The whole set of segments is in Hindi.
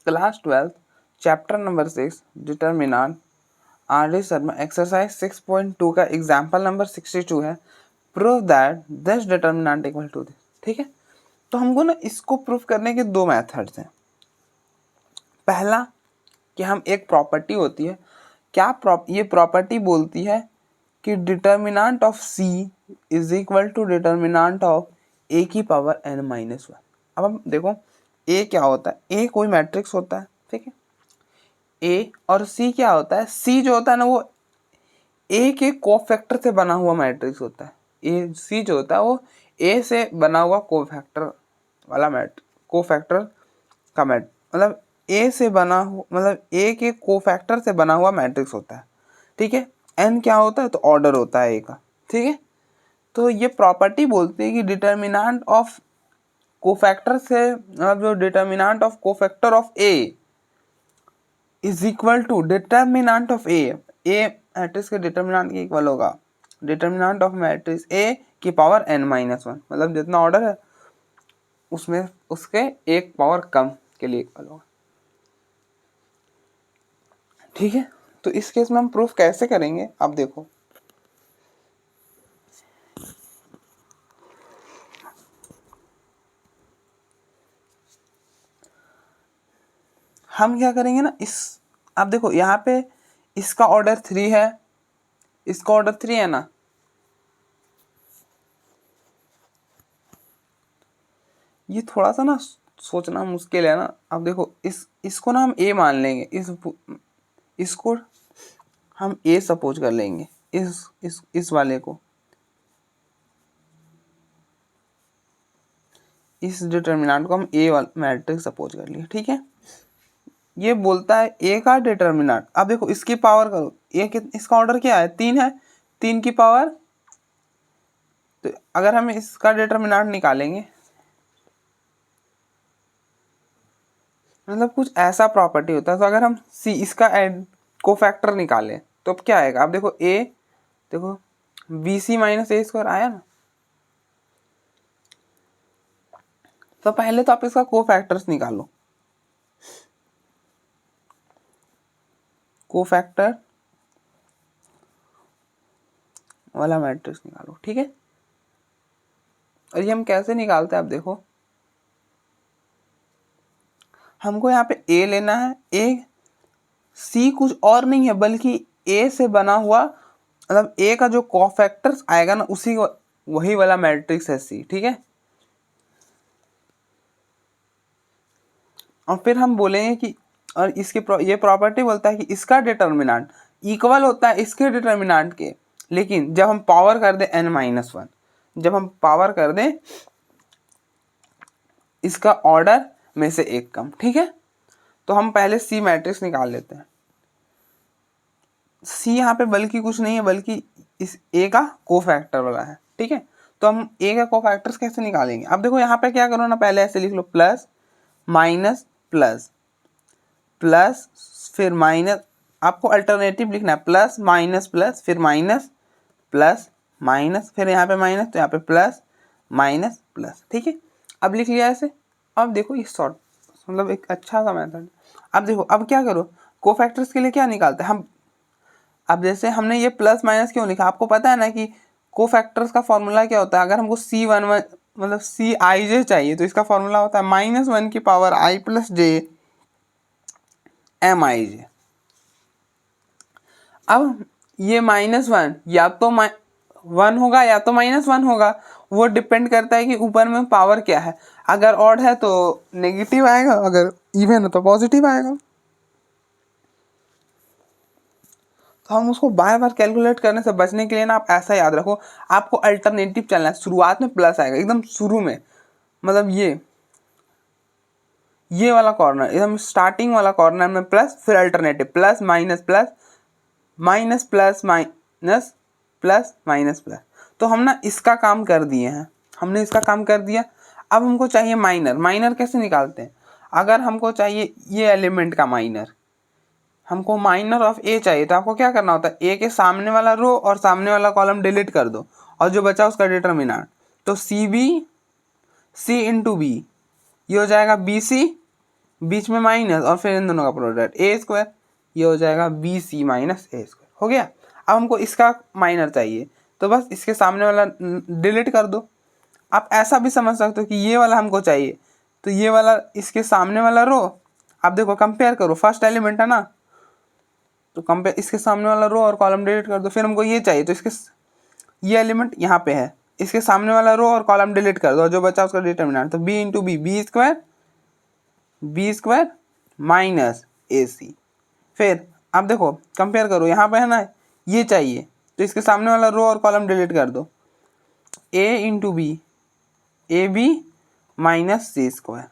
Class 12 chapter number 6 determinant R D. Sharma exercise 6.2 का एग्जाम्पल नंबर 62 है। Prove that this determinant equal to this. ठीक है, तो हमको ना इसको प्रूव करने के दो मेथड्स हैं। पहला कि हम एक प्रॉपर्टी होती है, ये प्रॉपर्टी बोलती है कि determinant of C is equal to determinant of A की पावर n माइनस वन। अब हम देखो ए क्या होता है, ए कोई मैट्रिक्स होता है, ठीक है। ए और सी क्या होता है, सी जो होता है ना वो ए के कोफैक्टर से बना हुआ मैट्रिक्स होता है। ए सी जो होता है वो ए से बना हुआ कोफैक्टर वाला कोफैक्टर का मतलब ए से बना हुआ, मतलब ए के कोफैक्टर से बना हुआ मैट्रिक्स होता है, ठीक है। एन क्या होता है, तो ऑर्डर होता है ए का, ठीक है। तो ये प्रॉपर्टी बोलती है कि डिटर्मिनेंट ऑफ कोफैक्टर से, मतलब जो determinant of cofactor of A is equal to determinant of A matrix के डिटर्मिनेंट के इक्वल होगा डिटर्मिनेंट ऑफ मैट्रिक्स ए की पावर n माइनस वन। मतलब जितना ऑर्डर है उसमें उसके एक पावर कम के लिए इक्वल होगा, ठीक है। तो इस केस में हम प्रूफ कैसे करेंगे, आप देखो। हम क्या करेंगे ना, आप देखो यहाँ पे इसका ऑर्डर 3 है, इसका ऑर्डर 3 है ना, ये थोड़ा सा ना सोचना मुश्किल है ना। अब देखो इसको ना हम ए मान लेंगे, इसको हम ए सपोज कर लेंगे, इस वाले को, इस डिटर्मिनेंट को हम ए वाला मैट्रिक्स सपोज कर लिए, ठीक है। ये बोलता है ए का डिटर्मिनेंट, अब देखो इसकी पावर करो, इसका ऑर्डर क्या है, 3 है, 3 की पावर, तो अगर हम इसका डिटर्मिनेंट निकालेंगे, मतलब कुछ ऐसा प्रॉपर्टी होता है। तो अगर हम सी इसका कोफैक्टर निकालें तो अब क्या आएगा, अब देखो ए, देखो B C minus A square आया ना। तो पहले तो आप इसका कोफैक्टर्स निकालो, कोफैक्टर वाला मैट्रिक्स निकालो, ठीक है। और ये हम कैसे निकालते हैं, आप देखो हमको यहाँ पे ए लेना है, ए सी कुछ और नहीं है बल्कि ए से बना हुआ, मतलब ए का जो कोफैक्टर्स आएगा ना उसी वही वाला मैट्रिक्स है सी, ठीक है। और फिर हम बोलेंगे कि, और इसकी ये प्रॉपर्टी बोलता है कि इसका डिटर्मिनेंट इक्वल होता है इसके डिटर्मिनेंट के, लेकिन जब हम पावर कर दें n माइनस वन, जब हम पावर कर दें इसका ऑर्डर में से एक कम, ठीक है। तो हम पहले सी मैट्रिक्स निकाल लेते हैं। सी यहाँ पे बल्कि कुछ नहीं है बल्कि इस ए का कोफैक्टर वाला है, ठीक है। तो हम ए का कोफैक्टर्स कैसे निकालेंगे, अब देखो यहाँ पे क्या करो ना, पहले ऐसे लिख लो, प्लस माइनस प्लस प्लस फिर माइनस, आपको अल्टरनेटिव लिखना है, प्लस माइनस प्लस फिर माइनस प्लस माइनस, फिर यहाँ पे माइनस तो यहाँ पे प्लस माइनस प्लस, ठीक है। अब लिख लिया ऐसे। अब देखो ये शॉर्ट, मतलब एक अच्छा सा मेथड। अब देखो अब क्या करो, कोफैक्टर्स के लिए क्या निकालते हैं हम। अब जैसे हमने ये प्लस माइनस क्यों लिखा, आपको पता है ना कि कोफैक्टर्स का फॉर्मूला क्या होता है। अगर हमको सी वन मतलब सी आई जे चाहिए तो इसका फॉर्मूला होता है माइनस वन की पावर आई प्लस जे एम आई जे। अब ये माइनस वन या तो वन होगा या तो माइनस वन होगा, वो डिपेंड करता है कि ऊपर में पावर क्या है। अगर ऑड है तो नेगेटिव आएगा, अगर इवन है तो पॉजिटिव आएगा। तो हम उसको बार बार कैलकुलेट करने से बचने के लिए ना आप ऐसा याद रखो, आपको अल्टरनेटिव चलना है। शुरुआत में प्लस आएगा एकदम शुरू में, मतलब ये वाला कॉर्नर एकदम स्टार्टिंग वाला कॉर्नर में प्लस, फिर alternative plus minus plus minus plus minus plus minus plus. तो हम ना इसका काम कर दिए हैं, हमने इसका काम कर दिया। अब हमको चाहिए माइनर। माइनर कैसे निकालते हैं, अगर हमको चाहिए ये एलिमेंट का माइनर, हमको माइनर ऑफ ए चाहिए, तो आपको क्या करना होता है, ए के सामने वाला रो और सामने वाला कॉलम डिलीट कर दो और जो बचा उसका डिटर्मिनेंट। तो C B C into B, ये हो जाएगा बी सी बीच में माइनस और फिर इन दोनों का प्रोडक्ट ए स्क्वायर, ये हो जाएगा B C minus A square. हो गया। अब हमको इसका माइनर चाहिए, तो बस इसके सामने वाला डिलीट कर दो। आप ऐसा भी समझ सकते हो कि ये वाला हमको चाहिए, तो ये वाला इसके सामने वाला रो, आप देखो कंपेयर करो, फर्स्ट एलिमेंट है ना, तो कंपेयर इसके सामने वाला रो और कॉलम डिलीट कर दो। फिर हमको ये चाहिए, तो इसके ये एलिमेंट यहाँ पे है, इसके सामने वाला रो और कॉलम डिलीट कर दो, जो बचा उसका डिटर्मिनेंट, तो B into B, B square minus A C. फिर आप देखो कंपेयर करो, यहाँ पे है ना ये चाहिए, तो इसके सामने वाला रो और कॉलम डिलीट कर दो, A into B, A B minus C square.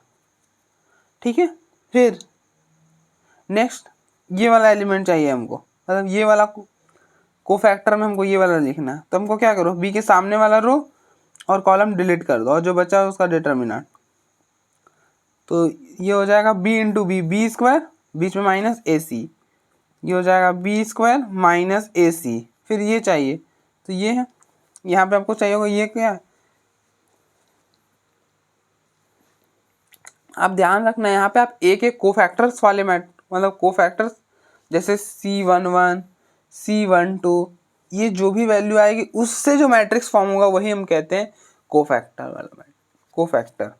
ठीक है। फिर नेक्स्ट ये वाला एलिमेंट चाहिए हमको, मतलब ये वाला कोफैक्टर में हमको ये वाला लिखना है, तो हमको क्या करो, बी के सामने वाला रो और कॉलम डिलीट कर दो, और जो बचा है उसका डिटर्मिनेंट, तो ये हो जाएगा B into B, B square बीच में माइनस ए सी, ये हो जाएगा B square minus A C. फिर ये चाहिए, तो ये है, यहाँ पे आपको चाहिए होगा ये क्या है, आप ध्यान रखना यहाँ पे आप एक एक कोफैक्टर्स वाले मतलब कोफैक्टर्स जैसे C11 C12, ये जो भी वैल्यू आएगी उससे जो मैट्रिक्स फॉर्म होगा वही हम कहते हैं कोफैक्टर वाला कोफैक्टर।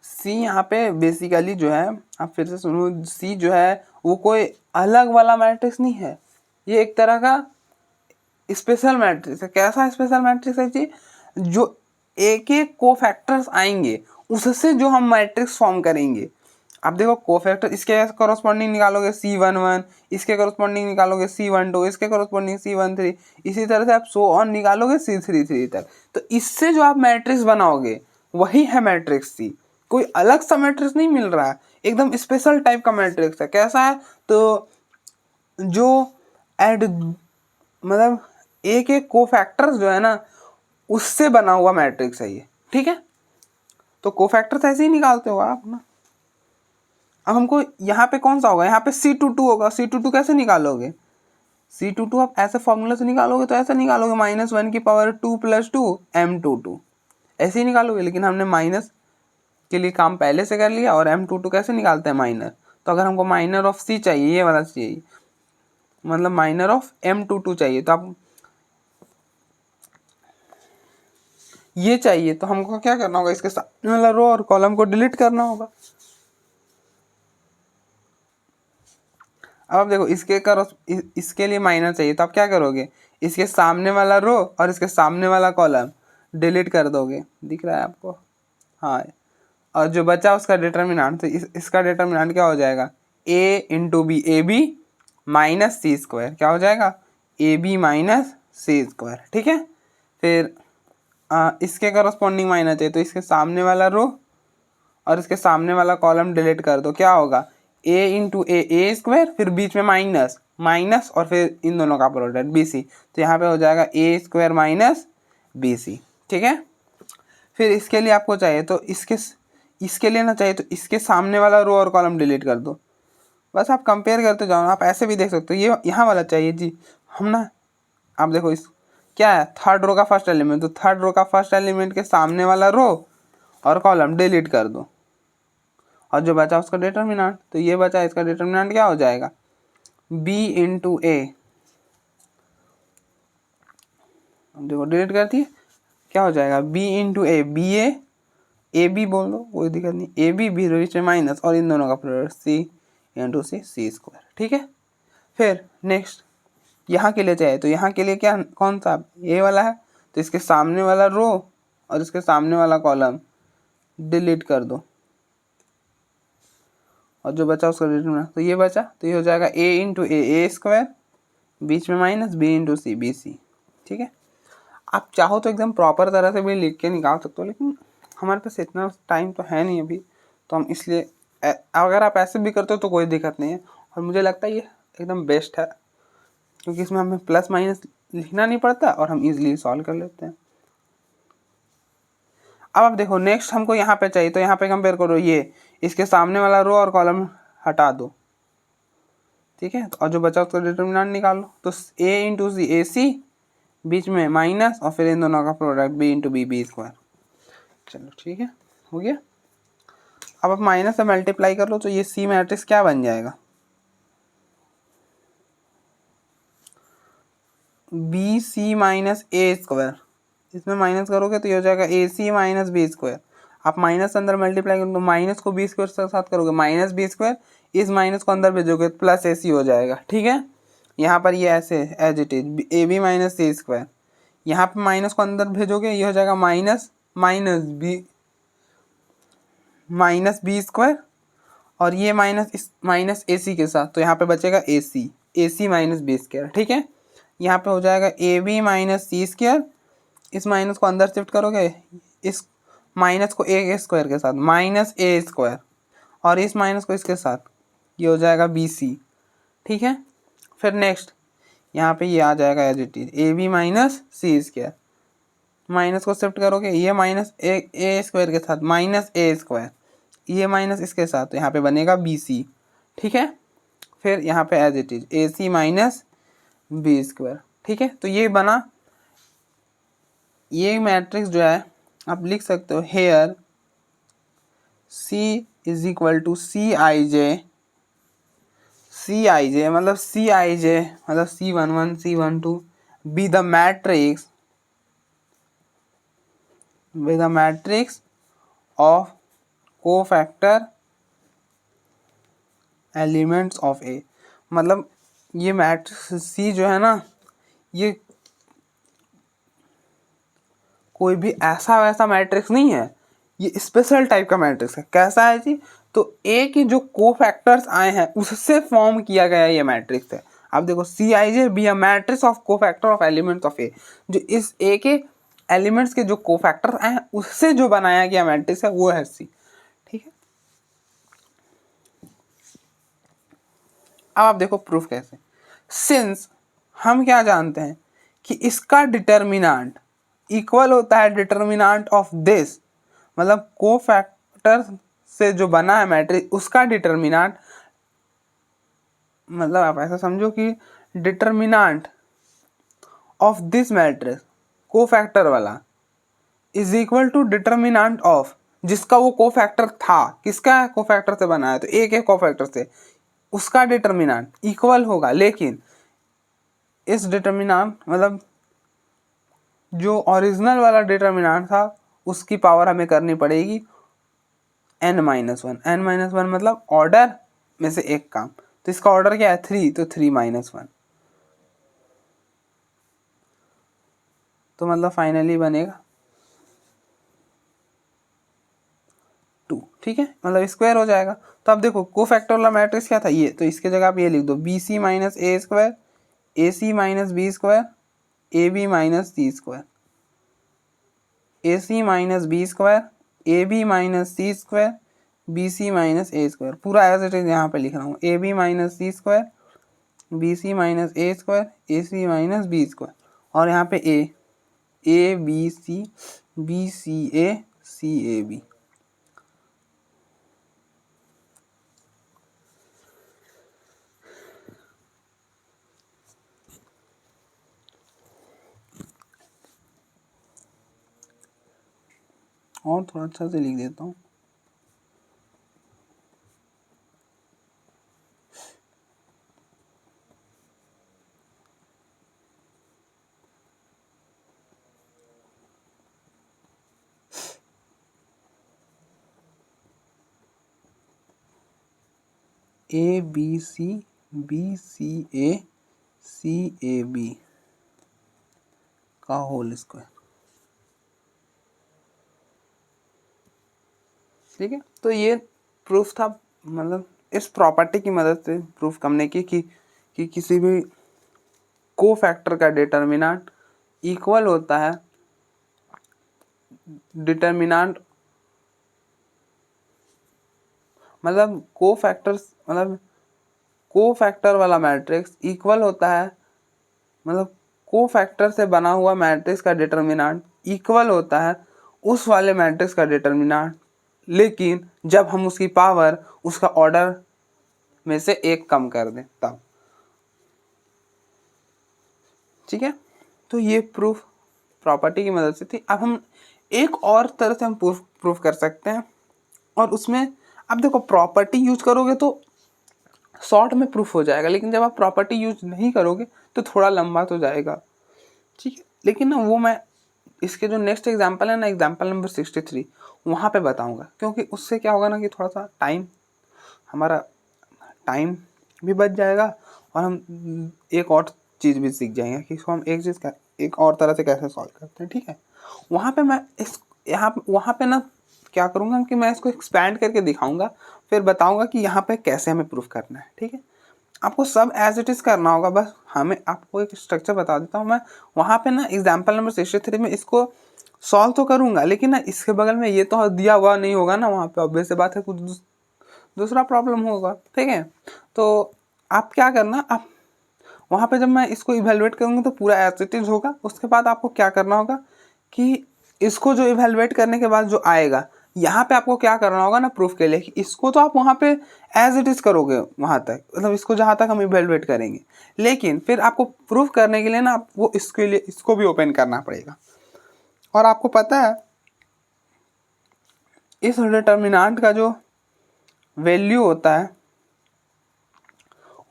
सी यहाँ पे बेसिकली जो है, आप फिर से सुनो, सी जो है वो कोई अलग वाला मैट्रिक्स नहीं है, ये एक तरह का स्पेशल मैट्रिक्स है। कैसा स्पेशल मैट्रिक्स है जी, जो एक एक कोफैक्टर्स आएंगे उससे जो हम मैट्रिक्स फॉर्म करेंगे। आप देखो कोफैक्टर, इसके कॉरस्पॉन्डिंग निकालोगे C11, इसके कॉरस्पॉन्डिंग निकालोगे C12, इसके कॉरस्पॉन्डिंग C13, इसी तरह से आप सो ऑन निकालोगे C33 तक, तो इससे जो आप मैट्रिक्स बनाओगे वही है मैट्रिक्स सी। कोई अलग सा मैट्रिक्स नहीं मिल रहा है, एकदम स्पेशल टाइप का मैट्रिक्स है। कैसा है, तो जो एड मतलब एक एक कोफैक्टर्स जो है ना उससे बना हुआ मैट्रिक्स है ये। ठीक है, तो कोफैक्टर्स ऐसे ही निकालते हो आप ना। अब हमको यहाँ पे कौन सा होगा, यहाँ पे C22 होगा, C22 कैसे निकालोगे, C22 आप ऐसे फॉर्मूला से निकालोगे, तो ऐसे निकालोगे -1 की पावर 2 + 2 M22, ऐसे ही निकालोगे। लेकिन हमने माइनस के लिए काम पहले से कर लिया, और M22 कैसे निकालते हैं माइनर, तो अगर हमको माइनर ऑफ C चाहिए, ये वाला चाहिए, मतलब माइनर ऑफ M22 चाहिए, तो आप ये चाहिए, तो हमको क्या करना होगा, इसके सामने वाला रो और कॉलम को डिलीट करना होगा। अब आप देखो इसके लिए माइनर चाहिए, तो आप क्या करोगे, इसके सामने वाला रो और इसके सामने वाला कॉलम डिलीट कर दोगे, दिख रहा है आपको, हाँ, और जो बचा उसका डिटर्मिनेंट, तो इसका डिटर्मिनेंट क्या हो जाएगा, A into B, A B minus C square, क्या हो जाएगा, A B minus C square. ठीक है। फिर इसके करस्पॉन्डिंग माइनस चाहिए, तो इसके सामने वाला रो और इसके सामने वाला कॉलम डिलीट कर दो, क्या होगा, ए इंटू ए स्क्वायर, फिर बीच में माइनस माइनस और फिर इन दोनों का प्रोडक्ट बी सी, तो यहाँ पे हो जाएगा A square minus B C. ठीक है। फिर इसके लिए आपको चाहिए, तो इसके लिए ना चाहिए, तो इसके सामने वाला रो और कॉलम डिलीट कर दो। बस आप कंपेयर करते जाओ, आप ऐसे भी देख सकते हो, ये यहाँ वाला चाहिए जी, हम ना, आप देखो इस क्या है, थर्ड रो का फर्स्ट एलिमेंट, तो थर्ड रो का फर्स्ट एलिमेंट के सामने वाला रो और कॉलम डिलीट कर दो, और जो बचा उसका डिटर्मिनेंट, तो ये बचा, इसका डिटर्मिनेंट क्या हो जाएगा, बी इंटू ए, देखो डिलीट कर दिए, क्या हो जाएगा, B into A, B A B बोल दो, कोई दिक्कत नहीं, ए बी बीच में माइनस और इन दोनों का प्रोडक्ट सी इंटू सी स्क्वायर। ठीक है। फिर नेक्स्ट यहाँ के लिए चाहिए, तो यहाँ के लिए क्या, कौन सा, ए वाला है, तो इसके सामने वाला रो और इसके सामने वाला कॉलम डिलीट कर दो, और जो बचा उसका डिटर्मिनेंट, तो ये बचा, तो ये हो जाएगा ए इंटू ए स्क्वायर बीच में minus B into C B C. ठीक है। आप चाहो तो एकदम प्रॉपर तरह से भी लिख के निकाल सकते हो, लेकिन हमारे पास इतना टाइम तो है नहीं अभी, तो हम इसलिए अगर आप ऐसे भी करते हो तो कोई दिक्कत नहीं है, और मुझे लगता है ये एकदम बेस्ट है, क्योंकि इसमें हमें प्लस माइनस लिखना नहीं पड़ता और हम इजीली सॉल्व कर लेते हैं। अब आप देखो नेक्स्ट हमको यहाँ पे चाहिए, तो यहाँ पे कंपेयर करो, ये इसके सामने वाला रो और कॉलम हटा दो। ठीक है, और जो बचा उसका डिटर्मिनेंट निकालो, तो ए इंटू सी, ए सी बीच में माइनस और फिर इन दोनों का product B into B, B square. चलो ठीक है, हो गया। अब आप माइनस से मल्टीप्लाई कर लो तो ये सी मैट्रिक्स क्या बन जाएगा, B C minus A square. इसमें माइनस करोगे तो ये हो जाएगा ए सी माइनस बी स्क्वायर। आप माइनस अंदर मल्टीप्लाई करोगे तो माइनस को बी स्क्वायर के साथ करोगे माइनस बी स्क्वायर, इस माइनस को अंदर भेजोगे प्लस ए सी हो जाएगा। ठीक है, यहाँ पर ये ऐसे as it is A B minus C square, यहाँ पर माइनस को अंदर भेजोगे ये हो जाएगा माइनस माइनस बी स्क्वायर, और ये माइनस इस माइनस ए सी के साथ, तो यहाँ पे बचेगा A C minus B square. ठीक है, यहाँ पे हो जाएगा A B minus C square, इस माइनस को अंदर शिफ्ट करोगे, इस माइनस को ए स्क्वायर के साथ माइनस ए स्क्वायर, और इस माइनस को इसके साथ, ये हो जाएगा बी सी। ठीक है, फिर नेक्स्ट यहाँ पे ये आ जाएगा as it is A B minus C square, minus को शिफ्ट करोगे ये माइनस ए स्क्वायर के साथ माइनस ए स्क्वायर, ये माइनस इसके साथ, तो यहाँ पे बनेगा बी सी। ठीक है, फिर यहाँ पे as it is A C minus B square. ठीक है, तो ये बना, ये मैट्रिक्स जो है आप लिख सकते हो here C is equal to C I J मतलब C11 C12 be the matrix of cofactor elements of A। मतलब ये मैट्रिक्स C जो है ना, ये कोई भी ऐसा वैसा मैट्रिक्स नहीं है, ये स्पेशल टाइप का मैट्रिक्स है। कैसा है जी, तो ए के जो कोफैक्टर्स आए हैं उससे फॉर्म किया गया ये मैट्रिक्स है। आप देखो C I J be a matrix of cofactor of elements of A, जो इस ए के एलिमेंट्स के जो कोफैक्टर्स आए हैं उससे जो बनाया गया मैट्रिक्स है वो है सी। ठीक है, अब आप देखो प्रूफ कैसे। सिंस हम क्या जानते हैं कि इसका डिटर्मिनांट इक्वल होता है डिटर्मिनांट ऑफ दिस, मतलब कोफैक्टर से जो बना है मैट्रिक्स उसका डिटर्मिनांट, मतलब आप ऐसा समझो कि determinant of this matrix cofactor वाला is equal to determinant of जिसका वो कोफैक्टर था, किसका कोफैक्टर से बना है, तो ए के कोफैक्टर से, उसका डिटर्मिनांट इक्वल होगा। लेकिन इस डिटर्मिनांट मतलब जो ओरिजिनल वाला डिटर्मिनांट था उसकी पावर हमें करनी पड़ेगी n-1। n-1 मतलब ऑर्डर में से एक काम, तो इसका ऑर्डर क्या है 3, तो 3-1, तो मतलब फाइनली बनेगा 2। ठीक है, मतलब स्क्वायर हो जाएगा। तो अब देखो कोफैक्टर वाला मैट्रिक्स क्या था ये, तो इसके जगह आप ये लिख दो B C minus A square, A C minus B square, A B minus C square, A C minus B square, A B minus C square, B C minus A square. पूरा एज इट इज यहाँ पे लिख रहा हूँ, A B minus C square, B C minus A square, A C minus B square, और यहाँ पे A B C B C A B. और थोड़ा अच्छा से लिख देता हूँ, A B C A B का होल स्क्वायर। ठीक है, तो ये प्रूफ था, मतलब इस प्रॉपर्टी की मदद से प्रूफ करने की कि किसी भी कोफैक्टर का डिटर्मिनेंट इक्वल होता है डिटर्मिनेंट, मतलब कोफैक्टर वाला मैट्रिक्स इक्वल होता है, मतलब कोफैक्टर से बना हुआ मैट्रिक्स का डिटर्मिनेंट इक्वल होता है उस वाले मैट्रिक्स का डिटर्मिनेंट, लेकिन जब हम उसकी पावर उसका ऑर्डर में से एक कम कर दें तब। ठीक है, तो ये प्रूफ प्रॉपर्टी की मदद से थी। अब हम एक और तरह से हम प्रूफ कर सकते हैं, और उसमें अब देखो प्रॉपर्टी यूज करोगे तो शॉर्ट में प्रूफ हो जाएगा, लेकिन जब आप प्रॉपर्टी यूज नहीं करोगे तो थोड़ा लंबा तो जाएगा, ठीक है। लेकिन ना वो मैं इसके जो नेक्स्ट एग्जांपल है ना, एग्जांपल नंबर 63, वहाँ पे बताऊँगा, क्योंकि उससे क्या होगा ना कि थोड़ा सा हमारा टाइम भी बच जाएगा, और हम एक और चीज़ भी सीख जाएंगे कि इसको हम एक और तरह से कैसे सॉल्व करते हैं, ठीक है। वहाँ पे मैं वहाँ पे ना क्या करूँगा कि मैं इसको एक्सपैंड करके दिखाऊंगा, फिर बताऊंगा कि यहाँ पे कैसे हमें प्रूफ करना है, ठीक है। आपको सब एज इट इज़ करना होगा, बस हमें आपको एक स्ट्रक्चर बता देता हूँ मैं। वहाँ पे ना एग्जाम्पल नंबर 63 में इसको सॉल्व तो करूँगा, लेकिन ना इसके बगल में ये तो दिया हुआ नहीं होगा ना, वहाँ पे ऑब्वियस बात है कुछ दूसरा प्रॉब्लम होगा, ठीक है। तो आप क्या करना, आप वहाँ पे जब मैं इसको इवेलुएट करूँगा तो पूरा एज इट इज़ होगा। उसके बाद आपको क्या करना होगा कि इसको जो इवेलुएट करने के बाद जो आएगा, यहाँ पे आपको क्या करना होगा ना प्रूफ के लिए, कि इसको तो आप वहाँ पे एज इट इज़ करोगे वहाँ तक, मतलब इसको जहाँ तक हम इवेलुएट करेंगे, लेकिन फिर आपको प्रूफ करने के लिए ना आपको इसके लिए इसको भी ओपन करना पड़ेगा। और आपको पता है इस डिटर्मिनेंट का जो वैल्यू होता है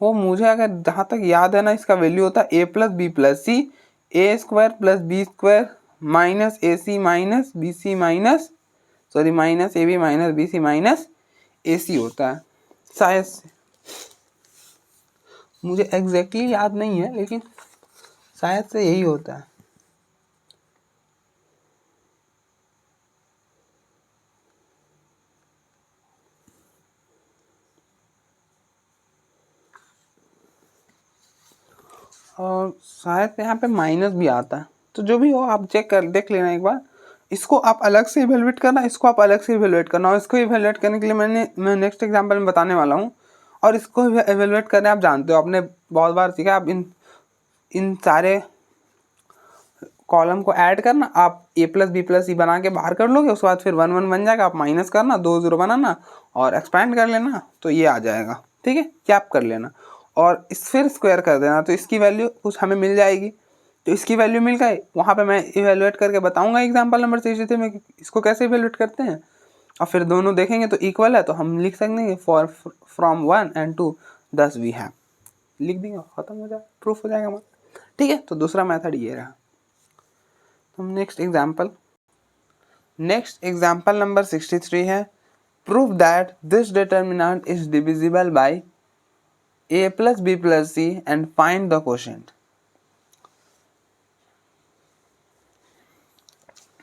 वो, मुझे अगर जहाँ तक याद है ना, इसका वैल्यू होता है a+b+c a² + b² minus ac minus bc minus minus ab minus bc minus ac होता है शायद से, मुझे एग्जैक्टली याद नहीं है, लेकिन शायद से यही होता है। और शायद यहाँ पे माइनस भी आता है, तो जो भी हो आप देख लेना एक बार। इसको आप अलग से इवेलुएट करना, इसको आप अलग से इवेलुएट करना, और इसको इवेलुएट करने के लिए मैं नेक्स्ट एग्जांपल में बताने वाला हूँ। और इसको इवेलुएट करने आप जानते हो, आपने बहुत बार सीखा, आप इन सारे कॉलम को ऐड करना, आप a+b+c बना के बाहर कर लोगे, उसके बाद फिर 1 1 बन जाएगा, आप माइनस करना, 2 0 बनाना और एक्सपैंड कर लेना, तो ये आ जाएगा, ठीक है। कैप कर लेना और फिर स्क्वायर कर देना, तो इसकी वैल्यू कुछ हमें मिल जाएगी। तो इसकी वैल्यू मिल गई, वहाँ पे मैं इवेलुएट करके बताऊंगा एग्जाम्पल नंबर 63 में इसको कैसे इवेलुएट करते हैं, और फिर दोनों देखेंगे तो इक्वल है, तो हम लिख सकेंगे from 1 and 2 thus we have, लिख देंगे, खत्म हो जाएगा, प्रूफ हो जाएगा, ठीक है। तो दूसरा मेथड ये रहा। नेक्स्ट एग्जाम्पल नंबर 63 है, prove that this determinant is divisible bye a+b+c and find the quotient.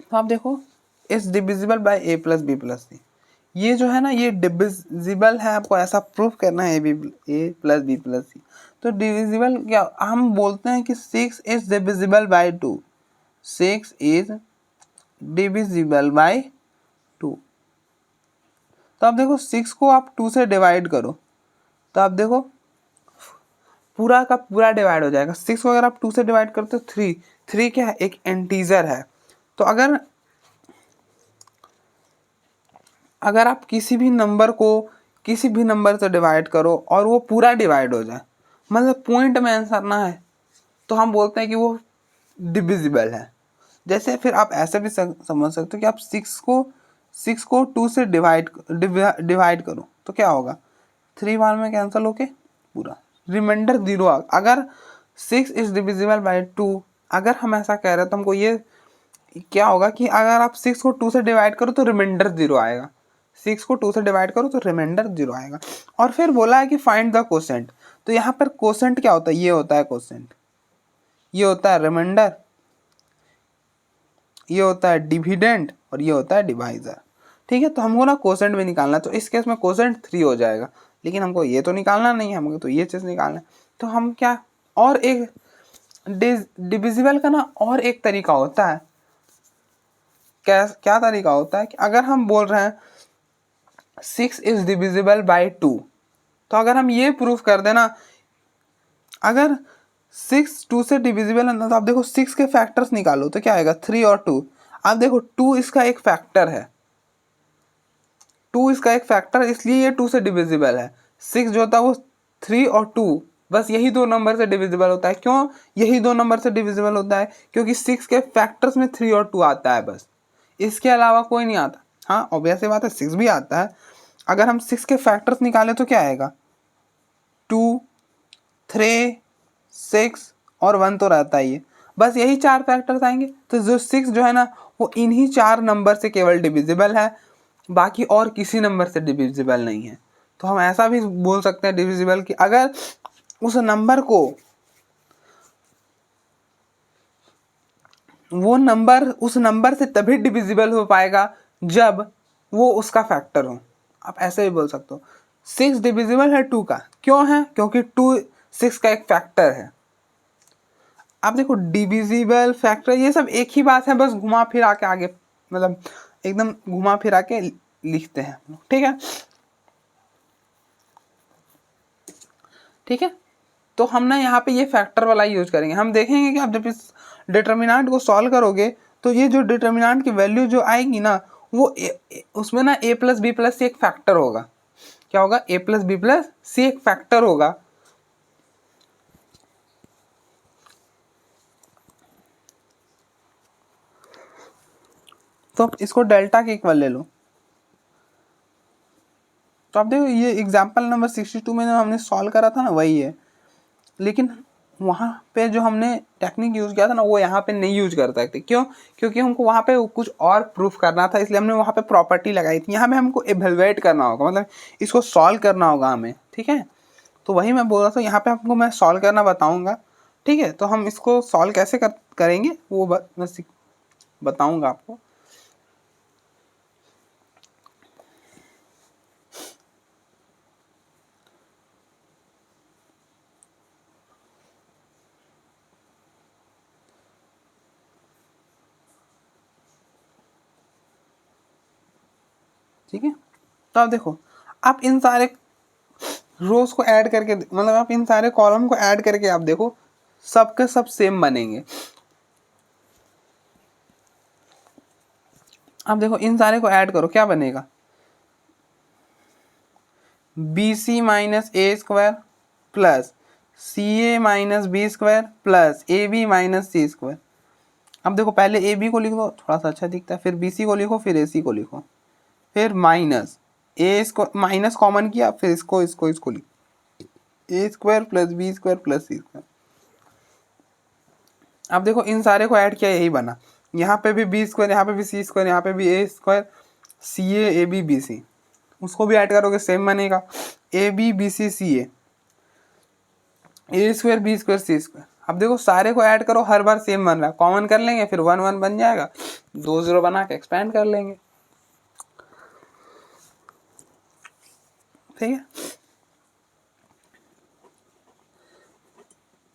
तो आप देखो इज डिविजिबल बाय a+b+c, ये जो है ना ये डिविजिबल है, आपको ऐसा प्रूफ करना है a+b+c। तो डिविजिबल क्या हम बोलते हैं कि 6 is divisible bye 2, 6 is divisible bye 2। तो आप देखो 6 को आप 2 से डिवाइड करो, तो आप देखो पूरा का पूरा डिवाइड हो जाएगा। 6 को अगर आप 2 से डिवाइड करते हो 3 क्या है, एक इंटीजर है। तो अगर आप किसी भी नंबर से डिवाइड करो और वो पूरा डिवाइड हो जाए, मतलब पॉइंट में आंसर ना है, तो हम बोलते हैं कि वो डिविजिबल है। जैसे फिर आप ऐसे भी समझ सकते हो कि आप 6 को 2 से डिवाइड करो तो क्या होगा, 3 बार में कैंसिल होके पूरा रिमाइंडर 0। अगर 6 इज डिविजिबल बाय 2, अगर हम ऐसा कह रहे हैं तो हमको ये क्या होगा कि अगर आप 6 को 2 से डिवाइड करो तो रिमाइंडर 0 आएगा, 6 को 2 से डिवाइड करो तो रिमाइंडर 0 आएगा। और फिर बोला है कि फाइंड द कोसेंट, तो यहाँ पर कोसेंट क्या होता है, ये होता है कोसेंट, ये होता है रिमाइंडर, ये होता है डिविडेंड और ये होता है डिवाइजर, ठीक है। तो हमको ना कोसेंट भी निकालना है, तो इस केस में कोसेंट 3 हो जाएगा, लेकिन हमको ये तो निकालना नहीं है, हमको तो ये चीज़ निकालना है। तो हम क्या, और एक डिविजिबल का ना और एक तरीका होता है, क्या तरीका होता है कि अगर हम बोल रहे हैं 6 इज डिविजिबल बाय 2, तो अगर हम ये प्रूफ कर देना, अगर 6 2 से डिविजिबल है ना, तो आप देखो 6 के फैक्टर्स निकालो तो क्या आएगा, 3 और 2। आप देखो 2 इसका एक फैक्टर है, 2 इसका एक फैक्टर है, इसलिए ये 2 से डिविजिबल है। 6 जो होता है वो 3 और 2, बस यही दो नंबर से डिविजिबल होता है। क्यों यही दो नंबर से डिविजिबल होता है, क्योंकि 6 के फैक्टर्स में 3 और 2 आता है बस, इसके अलावा कोई नहीं आता। हाँ ऑब्वियस सी बात है 6 भी आता है। अगर हम 6 के फैक्टर्स निकालें तो क्या आएगा, 2, 3, 6 और 1 तो रहता ही है, बस यही 4 फैक्टर्स आएंगे। तो जो 6 जो है ना वो इन्हीं 4 नंबर से केवल डिविजिबल है, बाकी और किसी नंबर से डिविजिबल नहीं है। तो हम ऐसा भी बोल सकते हैं डिविजिबल कि अगर उस नंबर को, वो नंबर उस नंबर से तभी डिविजिबल हो पाएगा जब वो उसका फैक्टर हो। आप ऐसे भी बोल सकते हो 6 डिविजिबल है 2 का, क्यों है, क्योंकि 2 6 का एक फैक्टर है। आप देखो डिविजिबल फैक्टर ये सब एक ही बात है, बस घुमा फिरा के आगे मतलब एकदम घुमा फिरा के लिखते हैं, ठीक है। ठीक है, तो हम ना यहाँ पे ये फैक्टर वाला यूज करेंगे। हम देखेंगे कि आप जब इस डिटर्मिनेंट को सॉल्व करोगे तो ये जो डिटर्मिनेंट की वैल्यू जो आएगी ना वो उसमें ना a प्लस बी प्लस सी एक फैक्टर होगा। क्या होगा, a प्लस बी प्लस सी एक फैक्टर होगा। तो आप इसको डेल्टा के इक्वल ले लो। तो आप देखो ये एग्जाम्पल नंबर 62 में जो हमने सॉल्व करा था ना वही है, लेकिन वहाँ पे जो हमने टेक्निक यूज़ किया था ना वो यहाँ पे नहीं यूज कर सकते। क्यों, क्योंकि हमको वहाँ पे कुछ और प्रूफ करना था, इसलिए हमने वहाँ पे प्रॉपर्टी लगाई थी। यहाँ पे हमको एवेलुएट करना होगा, मतलब इसको सॉल्व करना होगा हमें, ठीक है। तो वही मैं बोल रहा था, यहाँ पे आपको मैं सॉल्व करना बताऊँगा, ठीक है। तो हम इसको सॉल्व कैसे करेंगे वो मैं बताऊँगा आपको। ठीक है, तो आप देखो आप इन सारे रोज को ऐड करके, मतलब आप इन सारे कॉलम को ऐड करके आप देखो सबके सब सेम बनेंगे। आप देखो इन सारे को ऐड करो क्या बनेगा, B C minus A square plus C A minus B square plus A B minus C square. अब देखो पहले ए बी को लिख दो, थोड़ा सा अच्छा दिखता है, फिर बी सी को लिखो, फिर ए सी को लिखो, फिर माइनस ए इसको माइनस कॉमन किया, फिर इसको लिखो A square plus B square plus C square. अब देखो इन सारे को ऐड किया यही बना, यहाँ पे भी बी स्क्वायर, यहाँ पे भी सी स्क्वायर, यहाँ पे भी A square, C A B B C, उसको भी ऐड करोगे सेम बनेगा, A B B C C A square B square C square. अब देखो सारे को ऐड करो, हर बार सेम बन रहा है, कॉमन कर लेंगे, फिर 1 1 बन जाएगा, 2 0 बना के एक्सपेंड कर लेंगे, ठीक है।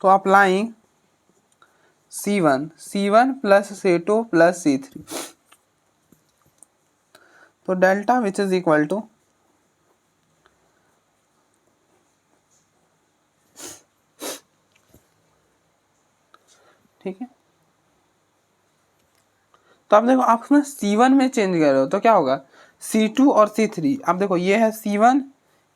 तो applying C1 plus C2 plus C3, तो delta which is equal to, ठीक है। तो आप देखो आप ना C1 में चेंज कर रहे हो तो क्या होगा, C2 और C3। आप देखो ये है C1,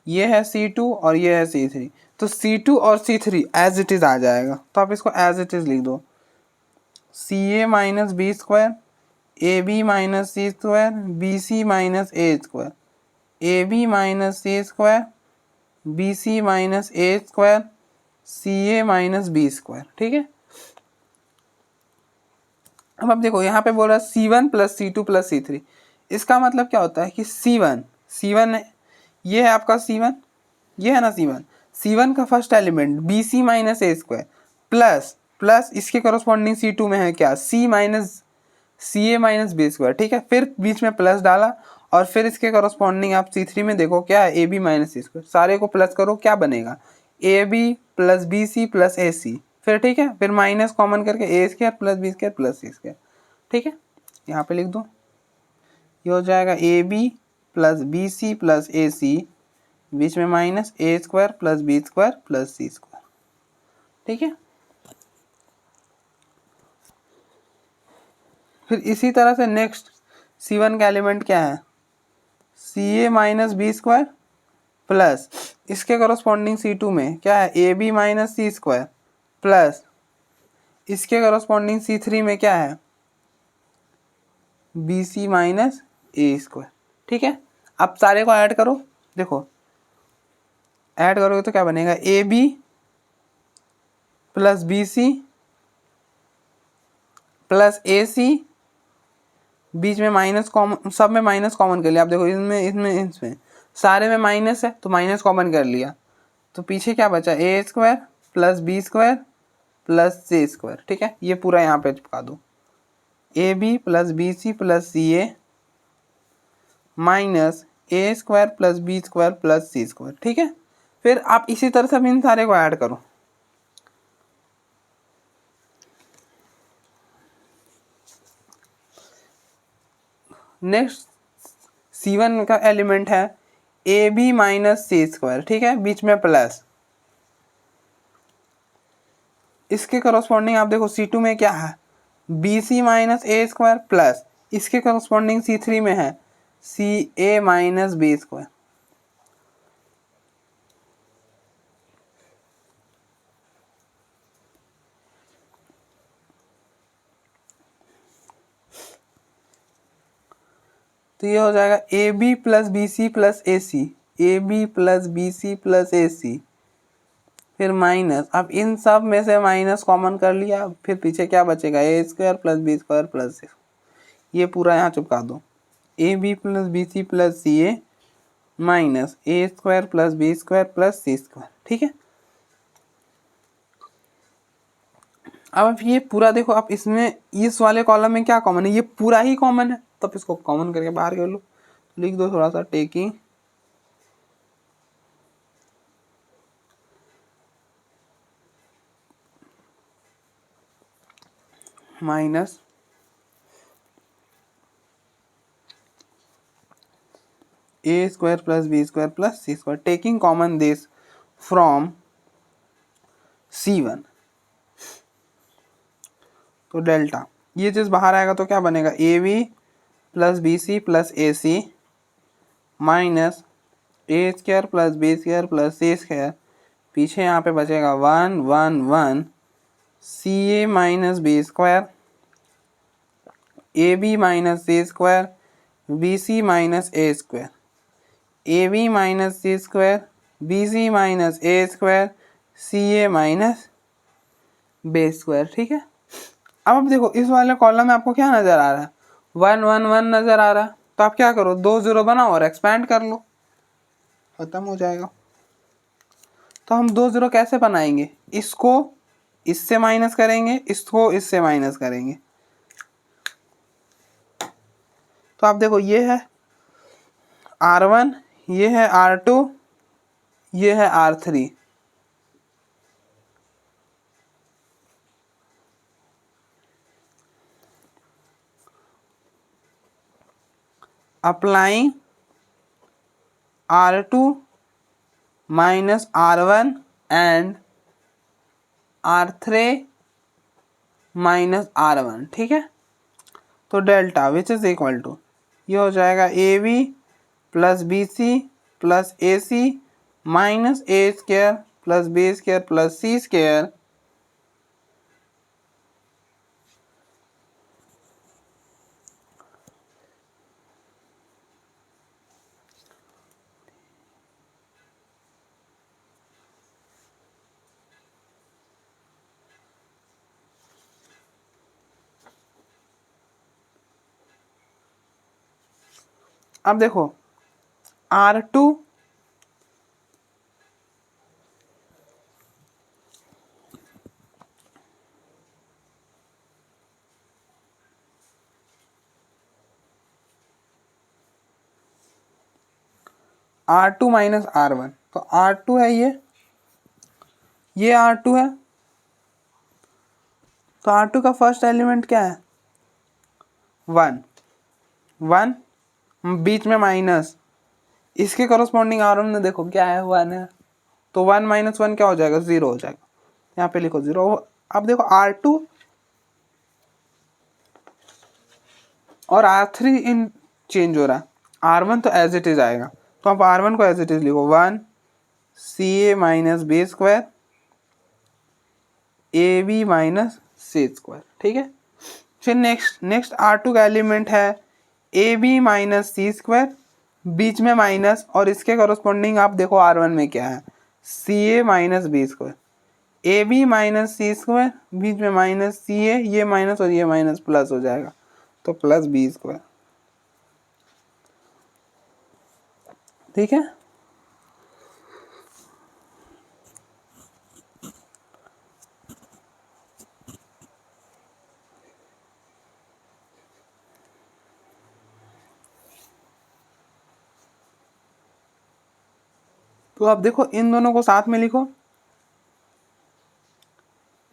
ये है C2 और ये है C3, तो C2 और C3 एज इट इज आ जाएगा। तो आप इसको एज इट इज लिख दो, C A minus B square, A B minus C square, B C minus A square, A B minus C square, B C minus A square, C A minus B square, ठीक है। अब आप देखो यहाँ पे बोल रहा है C1 plus C2 plus C3, इसका मतलब क्या होता है कि C1 ये है आपका C1, ये है ना C1 का first element B C minus A square plus इसके करस्पॉन्डिंग C2 में है क्या, C minus C A minus B square, ठीक है। फिर बीच में प्लस डाला और फिर इसके करस्पॉन्डिंग आप C3 में देखो क्या है, A B minus C square, सारे को प्लस करो क्या बनेगा, A B plus B C plus A C, फिर ठीक है, फिर माइनस कॉमन करके A square plus B square plus C square, ठीक है। यहाँ पे लिख दो, ये हो जाएगा A B plus B C plus A C, बीच में minus A square plus B square plus C square, ठीक है। फिर इसी तरह से नेक्स्ट C1 का एलिमेंट क्या है, C A minus B square plus इसके करस्पॉन्डिंग C2 में क्या है, A B minus C square plus इसके करस्पॉन्डिंग C3 में क्या है, B C minus A square. ठीक है, अब सारे को ऐड करो, देखो ऐड करोगे तो क्या बनेगा, A B plus B C plus A C, बीच में माइनस कॉमन, सब में माइनस कॉमन कर लिया। आप देखो इसमें सारे में माइनस है तो माइनस कॉमन कर लिया, तो पीछे क्या बचा, A square plus B square plus C square. ठीक है, ये पूरा यहाँ पे चिपका दो, A B plus B C plus C A minus A square plus B square plus C square. ठीक है, फिर आप इसी तरह से इन सारे को ऐड करो। नेक्स्ट C1 का एलिमेंट है A B minus C square. ठीक है, बीच में प्लस, इसके करस्पॉन्डिंग आप देखो C2 में क्या है, B C minus A square plus, इसके करस्पॉन्डिंग C3 में है C A minus B square. तो ये हो जाएगा A B plus B C plus A C, A B plus B C plus A C, फिर माइनस, अब इन सब में से माइनस कॉमन कर लिया, फिर पीछे क्या बचेगा, A square plus B square plus C, ये पूरा यहाँ चिपका दो, A B plus B C plus C A minus A square plus B square plus C square. ठीक है, अब ये पूरा देखो, आप इसमें इस वाले कॉलम में क्या कॉमन है, ये पूरा ही कॉमन है, तो इसको कॉमन करके बाहर कर लो, लिख दो थोड़ा सा, taking minus A square plus B square plus C square, taking common this from C1, तो डेल्टा, ये चीज़ बाहर आएगा तो क्या बनेगा, A B plus B C plus A C minus A square plus B square plus C square, पीछे यहाँ पे बचेगा 1 1 1 C A minus B square, A B minus C square, B C minus A square, A B minus C square, B C minus A square, C A minus B square. ठीक है, अब देखो इस वाले कॉलम में आपको क्या नज़र आ रहा है, 1 1 1 नज़र आ रहा है, तो आप क्या करो, 2 0 बनाओ और एक्सपैंड कर लो, खत्म हो जाएगा। तो हम 2 0 कैसे बनाएंगे, इसको इससे माइनस करेंगे, इसको इससे माइनस करेंगे, तो आप देखो ये है R1, ये है R2, ये है R3, applying R2 minus R1 and R3 minus R1। ठीक है, तो delta which is equal to, ये हो जाएगा A B plus B C plus A C minus A square plus B square plus C square अब देखो R2 R2 माइनस R1, तो R2 है ये R2 है, तो R2 का फर्स्ट एलिमेंट क्या है, 1 1, बीच में माइनस, इसके करस्पॉन्डिंग R1 में देखो क्या है, 1 है, तो 1 माइनस 1 क्या हो जाएगा, 0 हो जाएगा, यहाँ पे लिखो 0। अब देखो R2 और R3 इन चेंज हो रहा है, R1 तो एज इट इज आएगा, तो आप R1 को एज इट इज लिखो 1 C A minus B square A B minus C square. ठीक है, फिर नेक्स्ट R2 का एलिमेंट है A B minus C square, बीच में माइनस, और इसके कॉरस्पॉन्डिंग आप देखो R1 में क्या है, C A minus B square. A B minus C square, बीच में माइनस सी ए, ये माइनस और ये माइनस प्लस हो जाएगा, तो प्लस बी स्क्वायर। ठीक है, तो आप देखो इन दोनों को साथ में लिखो,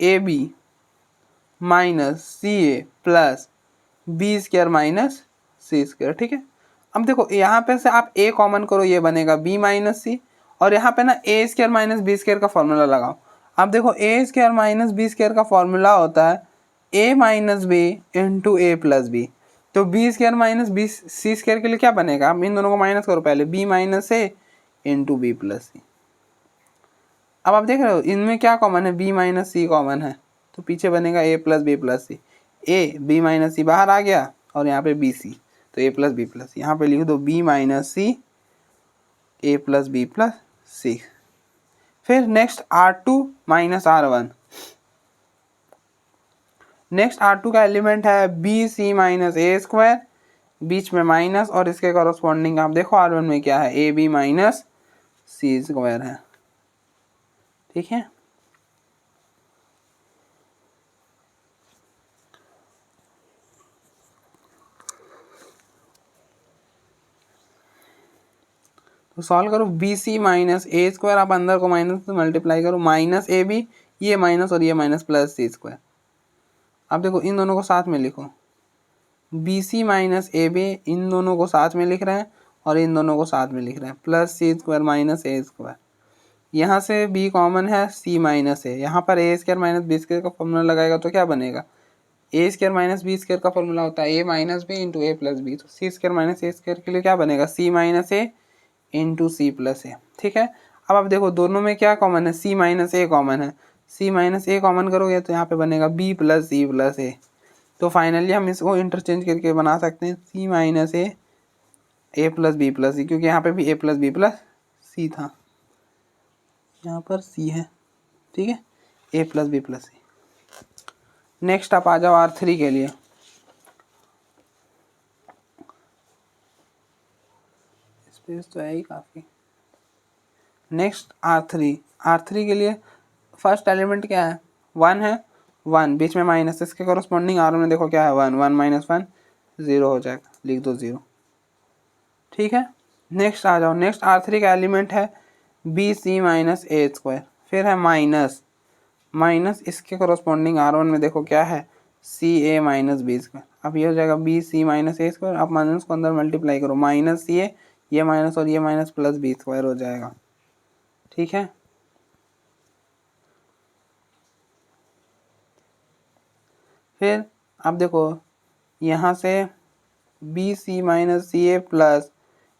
A B minus C A plus B square minus C square. ठीक है, अब देखो यहाँ पे से आप ए कॉमन करो, ये बनेगा बी माइनस सी, और यहाँ पे ना A square minus B square का फॉर्मूला लगाओ। अब देखो A square minus B square का फॉर्मूला होता है A minus B into A plus B, तो B square minus B C square के लिए क्या बनेगा, आप इन दोनों को माइनस करो पहले, B minus A into B plus C. अब आप देख रहे हो इनमें क्या कॉमन है, बी माइनस सी कॉमन है, तो पीछे बनेगा A plus B plus C, A B minus C बाहर आ गया और यहाँ पे बी सी, तो ए प्लस बी प्लस, यहाँ पे लिख दो B minus C A plus B plus सी। फिर next R2 minus R1, next R2 का एलिमेंट है B C minus A square, बीच में माइनस, और इसके कॉरस्पॉन्डिंग आप देखो R1 में क्या है, A B minus C square है। ठीक है, तो सॉल्व करो, B C minus A square, आप अंदर को माइनस से मल्टीप्लाई करो, माइनस ए बी, ये माइनस और ये माइनस प्लस सी स्क्वायर। अब देखो इन दोनों को साथ में लिखो, B C minus A B, इन दोनों को साथ में लिख रहे हैं और इन दोनों को साथ में लिख रहे हैं, plus C square minus A square. यहाँ से बी कॉमन है, सी माइनस ए, यहाँ पर ए स्क्वायर माइनस बी स्क्वायर का फॉर्मूला लगाएगा तो क्या बनेगा, A square minus B square का फॉर्मूला होता है A minus B into A plus B, तो सी स्क्वायर माइनस ए स्क्वायर के लिए क्या बनेगा, सी minus A into C plus ए। ठीक है, अब आप देखो दोनों में क्या कॉमन है, सी माइनस ए कॉमन है, सी माइनस ए कॉमन करोगे तो यहाँ पे बनेगा बी प्लस सी प्लस ए, तो फाइनली हम इसको इंटरचेंज करके बना सकते हैं सी माइनस ए प्लस बी प्लस सी, क्योंकि यहाँ पे भी ए प्लस बी प्लस सी था, यहाँ पर सी है। ठीक है, A plus B plus C. Next आप आ जाओ R3 के लिए, स्पेस तो है ही काफ़ी। नेक्स्ट R3 के लिए फर्स्ट एलिमेंट क्या है, 1 है, 1 बीच में माइनस, इसके कॉरस्पॉन्डिंग R में देखो क्या है, 1, 1 माइनस 1 0 हो जाएगा, लिख दो 0। ठीक है, नेक्स्ट आ जाओ, नेक्स्ट R3 का एलिमेंट है B C minus A square, फिर है माइनस माइनस, इसके कॉरस्पॉन्डिंग R1 में देखो क्या है, C A minus B square. अब ये हो जाएगा B C minus A square, आप माइनस को अंदर मल्टीप्लाई करो, माइनस सी ए, ये माइनस और ये माइनस प्लस बी स्क्वायर हो जाएगा। ठीक है, फिर अब देखो यहाँ से B C minus C A plus,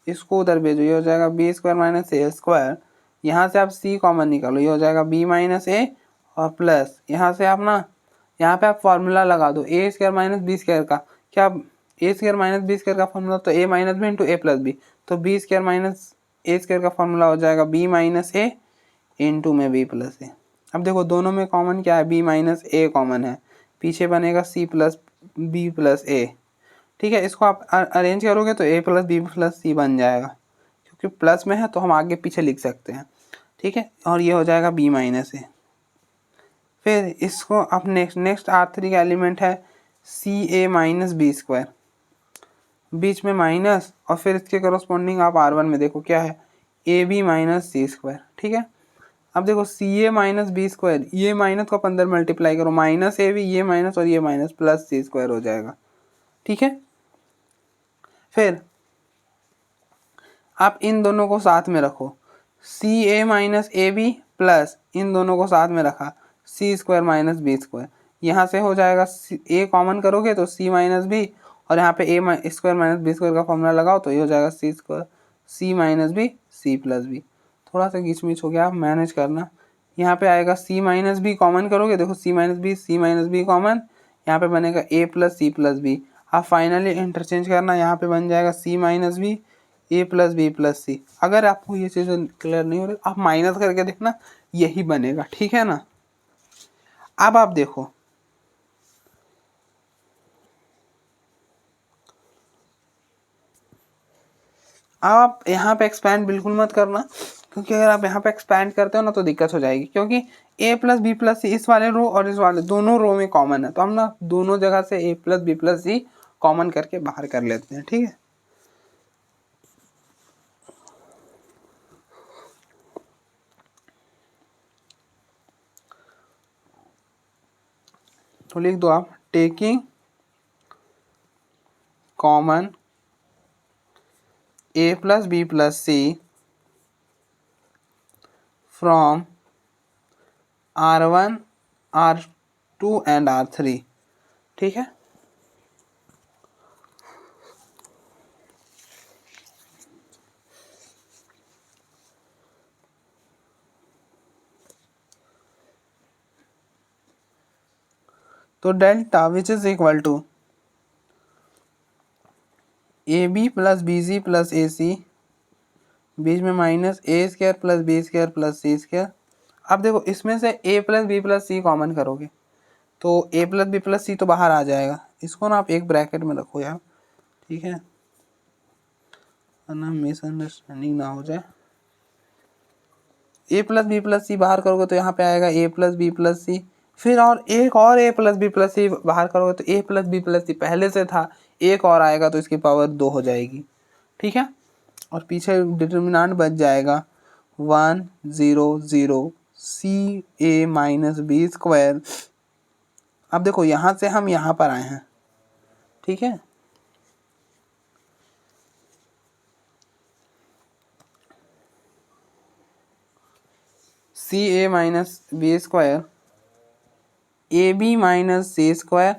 इसको उधर भेजो, ये हो जाएगा B square minus A square, यहाँ से आप सी कॉमन निकालो, ये हो जाएगा बी माइनस ए, और प्लस यहाँ से आप ना, यहाँ पे आप फॉर्मूला लगा दो ए स्क्वायर माइनस बी स्क्वायर का, क्या ए स्क्वायर माइनस बी स्क्वायर का फॉर्मूला तो ए minus B into A plus B, तो B square minus A square का फॉर्मूला हो जाएगा बी माइनस ए इंटू में बी प्लस ए। अब देखो दोनों में कॉमन क्या है, बी माइनस ए कॉमन है, पीछे बनेगा सी प्लस बी प्लस ए। ठीक है, इसको आप अरेंज करोगे तो ए प्लस बी प्लस सी बन जाएगा, क्योंकि प्लस में है तो हम आगे पीछे लिख सकते हैं। ठीक है, और ये हो जाएगा बी माइनस ए। फिर इसको आप नेक्स्ट R3 का एलिमेंट है C A minus B square, बीच में माइनस, और फिर इसके कॉरस्पॉन्डिंग आप R1 में देखो क्या है, A B minus C square. ठीक है, अब देखो C A minus B square, ये माइनस को आप अंदर मल्टीप्लाई करो, माइनस ए बी, ये माइनस और ये माइनस प्लस सी स्क्वायर हो जाएगा। ठीक है, फिर आप इन दोनों को साथ में रखो, सी A minus A B plus, इन दोनों को साथ में रखा, सी स्क्वायर माइनस बी स्क्वायर, यहाँ से हो जाएगा ए कॉमन करोगे तो सी माइनस बी, और यहाँ पे A square minus B square का फॉर्मूला लगाओ तो ये हो जाएगा C square C minus B C plus B. थोड़ा सा घिच मिच हो गया, आप मैनेज करना। यहाँ पे आएगा सी माइनस बी कॉमन करोगे, देखो सी माइनस बी कॉमन, यहाँ पे बनेगा A plus C plus B, आप फाइनली इंटरचेंज करना, यहाँ पे बन जाएगा सी माइनस बी ए प्लस बी प्लस सी। अगर आपको ये चीज़ें क्लियर नहीं हो रही आप माइनस करके देखना, यही बनेगा, ठीक है ना। अब आप देखो आप यहाँ पे एक्सपैंड बिल्कुल मत करना, क्योंकि अगर आप यहाँ पे एक्सपैंड करते हो ना तो दिक्कत हो जाएगी, क्योंकि a प्लस बी प्लस सी इस वाले रो और इस वाले दोनों रो में कॉमन है, तो हम ना दोनों जगह से a plus B plus C common करके बाहर कर लेते हैं, ठीक है। तो लिख दो आप taking common a plus B plus C from R1 R2 and R3, ठीक है। तो delta which is equal to A B plus B C plus A C, बीच में minus A square plus B square plus C square. अब देखो इसमें से A plus B plus C common करोगे तो A plus B plus C तो बाहर आ जाएगा, इसको ना आप एक ब्रैकेट में रखो यार, ठीक है, वरना मिसअंडरस्टैंडिंग ना हो जाए। ए प्लस बी प्लस सी बाहर करोगे तो यहाँ पे आएगा ए प्लस बी प्लस सी, फिर और एक और ए प्लस बी प्लस सी बाहर करोगे तो ए प्लस बी प्लस सी पहले से था, एक और आएगा तो इसकी पावर 2 हो जाएगी, ठीक है। और पीछे डिटर्मिनेंट बच जाएगा 1 0 0 सी ए माइनस बी स्क्वायर। अब देखो यहाँ से हम यहाँ पर आए हैं, ठीक है। C A minus B square A B minus C square,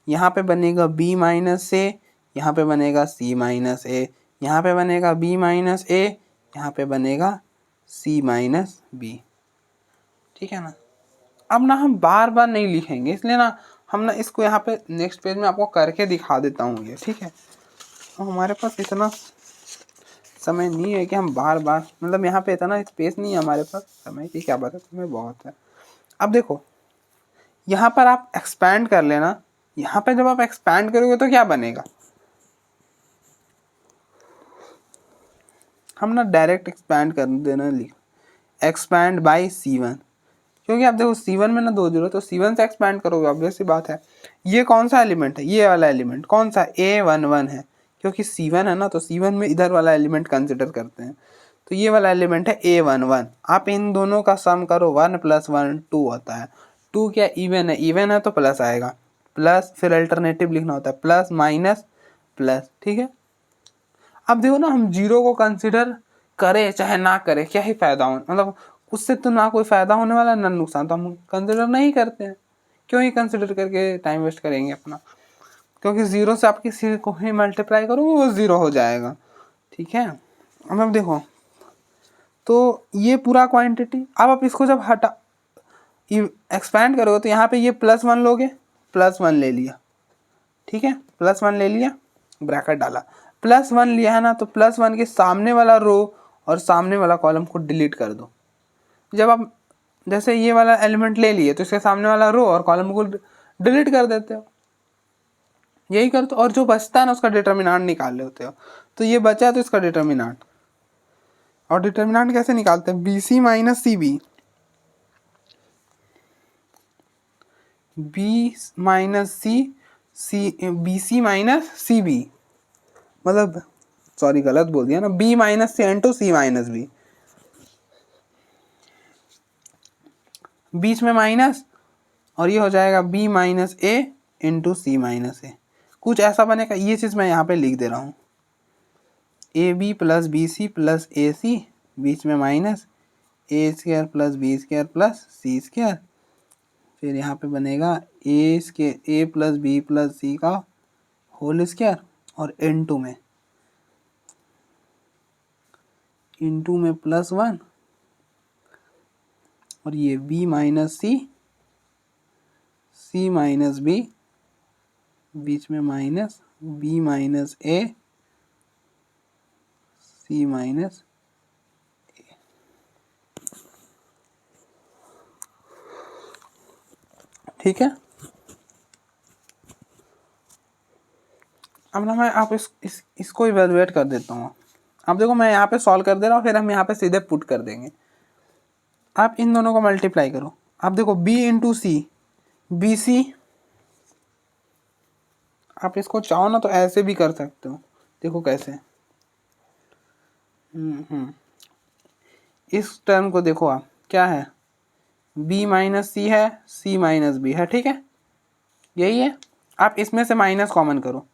यहाँ पे बनेगा बी माइनस ए, यहाँ पे बनेगा सी माइनस ए, यहाँ पे बनेगा बी माइनस ए, यहाँ पे बनेगा सी माइनस बी, ठीक है ना। अब ना हम बार बार नहीं लिखेंगे, इसलिए ना हम ना इसको यहाँ पे नेक्स्ट पेज में आपको करके दिखा देता हूँ ये, ठीक है। तो हमारे पास इतना समय नहीं है कि हम बार बार, मतलब यहाँ पे इतना स्पेस नहीं है हमारे पास, समय की क्या बात है, समय बहुत है। अब देखो यहाँ पर आप एक्सपैंड कर लेना, यहाँ पे जब आप एक्सपैंड करोगे तो क्या बनेगा, हम ना डायरेक्ट एक्सपैंड कर देना, लिख एक्सपैंड बाई C1, क्योंकि आप देखो C1 में ना 2 जीरो, तो C1 से एक्सपैंड करोगे, ऑब्वियस सी बात है। ये कौन सा एलिमेंट है, ये वाला एलिमेंट कौन सा A11 है, क्योंकि C1 है ना तो C1 में इधर वाला एलिमेंट कंसिडर करते हैं, तो ये वाला एलिमेंट है A11। आप इन दोनों का सम करो 1 + 1 2 होता है, 2 क्या इवन है, इवन है तो प्लस आएगा, प्लस फिर अल्टरनेटिव लिखना होता है प्लस माइनस प्लस, ठीक है। अब देखो ना हम जीरो को कंसिडर करें चाहे ना करें क्या ही फायदा हो, मतलब उससे तो ना कोई फायदा होने वाला ना नुकसान, तो हम कंसिडर नहीं करते हैं। क्यों ही कंसिडर करके टाइम वेस्ट करेंगे अपना, क्योंकि जीरो से आप किसी को ही मल्टीप्लाई करोगे वो जीरो हो जाएगा, ठीक है। अब देखो तो ये पूरा क्वांटिटी, अब आप इसको जब हटा एक्सपैंड करोगे तो यहाँ पे ये +1 लोगे, +1 ले लिया, ठीक है, +1 ले लिया, ब्रैकेट डाला, +1 लिया है ना तो +1 के सामने वाला रो और सामने वाला कॉलम को डिलीट कर दो। जब आप जैसे ये वाला एलिमेंट ले लिए तो इसके सामने वाला रो और कॉलम को डिलीट कर देते हो, यही करते हो, और जो बचता है ना उसका डिटर्मिनेंट निकाल लेते हो। तो ये बचा तो इसका डिटर्मिनेंट, और डिटर्मिनेंट कैसे निकालते हैं, B C minus C B, B minus C B C minus C B, मतलब सॉरी गलत बोल दिया ना, B minus C into C minus B, बीच में माइनस, और ये हो जाएगा B minus A into C minus A, कुछ ऐसा बनेगा। ये चीज़ मैं यहाँ पे लिख दे रहा हूँ, A B plus B C plus A C, बीच में minus A square plus B square plus C square, फिर यहाँ पे बनेगा A plus B plus C का होल स्क्वायर, और इनटू में +1, और ये b माइनस सी माइनस बी बीच में minus B minus A C minus ए। ठीक है, अब ना मैं आप इसको इवेलुएट कर देता हूँ। अब देखो मैं यहाँ पे सॉल्व कर दे रहा हूँ, फिर हम यहाँ पे सीधे पुट कर देंगे। आप इन दोनों को मल्टीप्लाई करो। आप देखो b इंटू सी, बी सी, आप इसको चाहो ना तो ऐसे भी कर सकते हो। देखो कैसे, इस टर्म को देखो आप, क्या है, b माइनस सी है, c माइनस बी है। ठीक है, यही है। आप इसमें से माइनस कॉमन करो,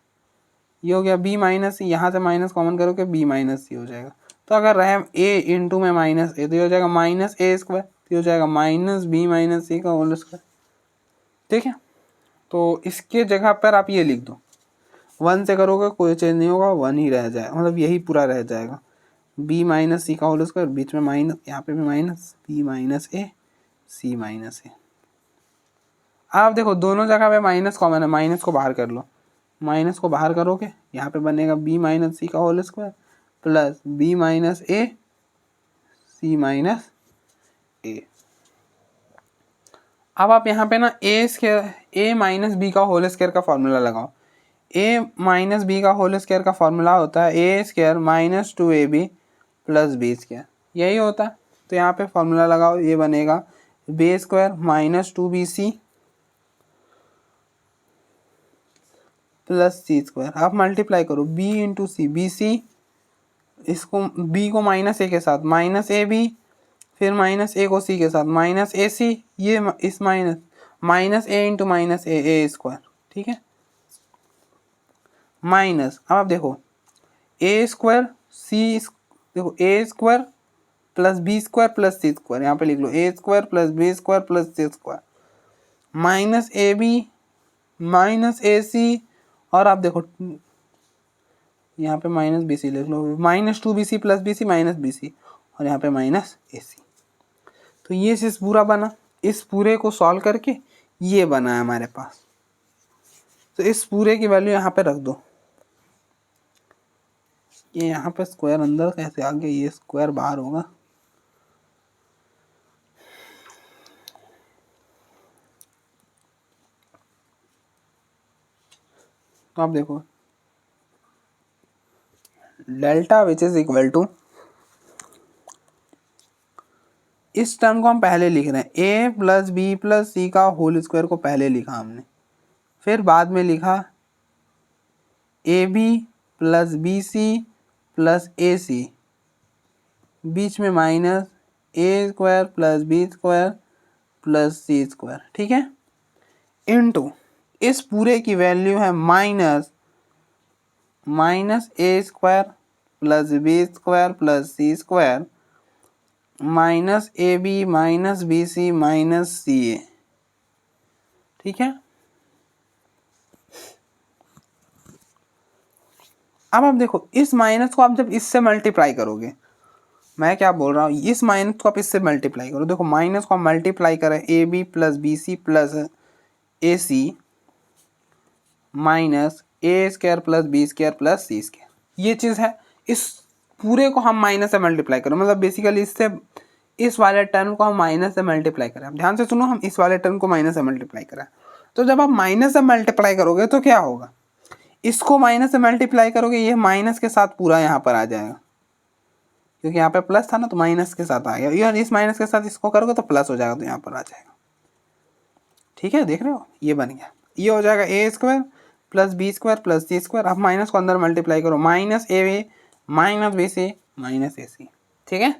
ये हो गया b माइनस सी, यहाँ से माइनस कॉमन करो कि b माइनस सी हो जाएगा। तो अगर रहे a इंटू में माइनस ए, तो ये हो जाएगा माइनस ए स्क्वायर, तो हो जाएगा माइनस बी माइनस सी का होल स्क्वायर। ठीक है, तो इसके जगह पर आप ये लिख दो, 1 से करोगे कोई चेंज नहीं होगा, 1 ही रह जाएगा, मतलब यही पूरा रह जाएगा। b माइनस सी का होल स्क्वायर, बीच में माइनस, यहाँ पे भी minus, b minus A C minus ए। आप देखो दोनों जगह पे माइनस कॉमन है, माइनस को बाहर कर लो, माइनस को बाहर करोगे यहाँ पे बनेगा b माइनस सी का whole square plus b minus A C minus A. अब आप यहाँ पे ना A square, A minus B का होल स्क्वायर का फॉर्मूला लगाओ। ए माइनस बी का होल स्क्वायर का फॉर्मूला होता है A square minus 2ab plus B square, यही होता है। तो यहाँ पे फॉर्मूला लगाओ, ये बनेगा B square minus 2bc plus C square. आप मल्टीप्लाई करो b into C, B C, इसको b को माइनस ए के साथ माइनस ए बी, फिर माइनस ए को सी के साथ माइनस ए सी, ये इस minus minus A into minus A square. ठीक है, माइनस, अब आप देखो ए स्क्वायर सी, देखो A square plus B square plus C square, यहाँ पे लिख लो A square plus B square plus C square minus A B minus A C, और आप देखो यहाँ पे माइनस बी सी लिख लो, minus 2bc plus B C minus B C, और यहाँ पे माइनस ए सी। तो ये चीज़ पूरा बना, इस पूरे को सॉल्व करके ये बना है हमारे पास। तो इस पूरे की वैल्यू यहाँ पे रख दो, ये यहाँ पे स्क्वायर अंदर कैसे आ गया, ये स्क्वायर बाहर होगा। तो आप देखो delta which is equal to, इस टर्म को हम पहले लिख रहे हैं, A plus B plus C का होल स्क्वायर को पहले लिखा हमने, फिर बाद में लिखा A B plus B C plus A C, बीच में minus A square plus B square plus C square. ठीक है, इनटू इस पूरे की वैल्यू है minus minus A square plus B square plus C square minus A B minus B C minus C A. ठीक है, अब आप देखो इस माइनस को आप जब इससे मल्टीप्लाई करोगे, मैं क्या बोल रहा हूँ, इस माइनस को आप इससे मल्टीप्लाई करो। देखो माइनस को हम मल्टीप्लाई करें A B plus B C plus A C minus A square plus B square plus C square, ये चीज़ है। इस पूरे को हम माइनस से मल्टीप्लाई करो, मतलब बेसिकली इससे इस वाले टर्म को हम माइनस से मल्टीप्लाई करें। अब ध्यान से सुनो, हम इस वाले टर्म को माइनस से मल्टीप्लाई करें, तो जब आप माइनस से मल्टीप्लाई करोगे तो क्या होगा, इसको माइनस से मल्टीप्लाई करोगे, ये माइनस के साथ पूरा यहाँ पर आ जाएगा, क्योंकि यहाँ पे प्लस था ना, तो माइनस के साथ आ गया, यार इस माइनस के साथ इसको करोगे तो प्लस हो जाएगा, तो यहाँ पर आ जाएगा। ठीक है, देख रहे हो, ये बन गया, ये हो जाएगा A square plus B square plus C square. अब माइनस को अंदर मल्टीप्लाई करो, minus A B minus B C minus A C. ठीक है,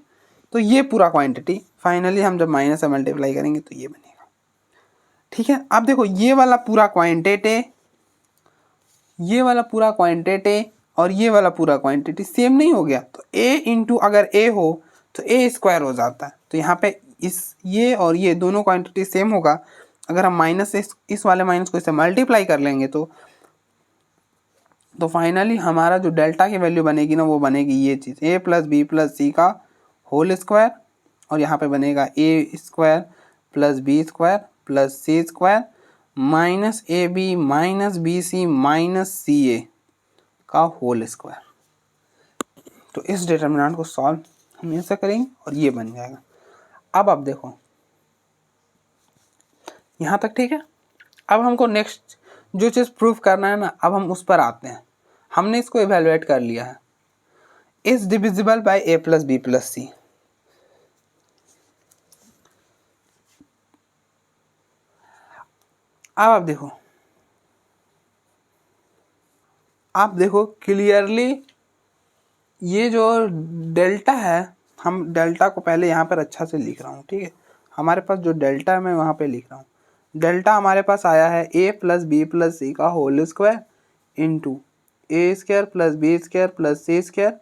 तो ये पूरा क्वांटिटी फाइनली हम जब माइनस से मल्टीप्लाई करेंगे तो ये बनेगा। ठीक है, अब देखो ये वाला पूरा क्वांटिटी, ये वाला पूरा क्वांटिटी और ये वाला पूरा क्वांटिटी सेम नहीं हो गया, तो a इंटू अगर a हो तो a स्क्वायर हो जाता है। तो यहाँ पे इस ये और ये दोनों क्वांटिटी सेम होगा, अगर हम माइनस से इस वाले माइनस को इससे मल्टीप्लाई कर लेंगे तो फाइनली हमारा जो डेल्टा की वैल्यू बनेगी ना, वो बनेगी ये चीज़, a plus B plus C का होल स्क्वायर, और यहाँ पे बनेगा A square plus B square plus C square minus A B minus B C minus C A का होल स्क्वायर। तो इस डिटर्मिनेंट को सॉल्व हम ऐसे करेंगे और ये बन जाएगा। अब आप देखो यहाँ तक ठीक है। अब हमको नेक्स्ट जो चीज़ प्रूफ करना है ना, अब हम उस पर आते हैं। हमने इसको इवेलुएट कर लिया है, is divisible by A plus B plus C. अब आप देखो क्लियरली ये जो डेल्टा है, हम डेल्टा को पहले यहाँ पर अच्छा से लिख रहा हूँ, ठीक है। हमारे पास जो डेल्टा है मैं वहाँ पे लिख रहा हूँ। डेल्टा हमारे पास आया है A plus B plus C का whole square into A square plus B square plus C square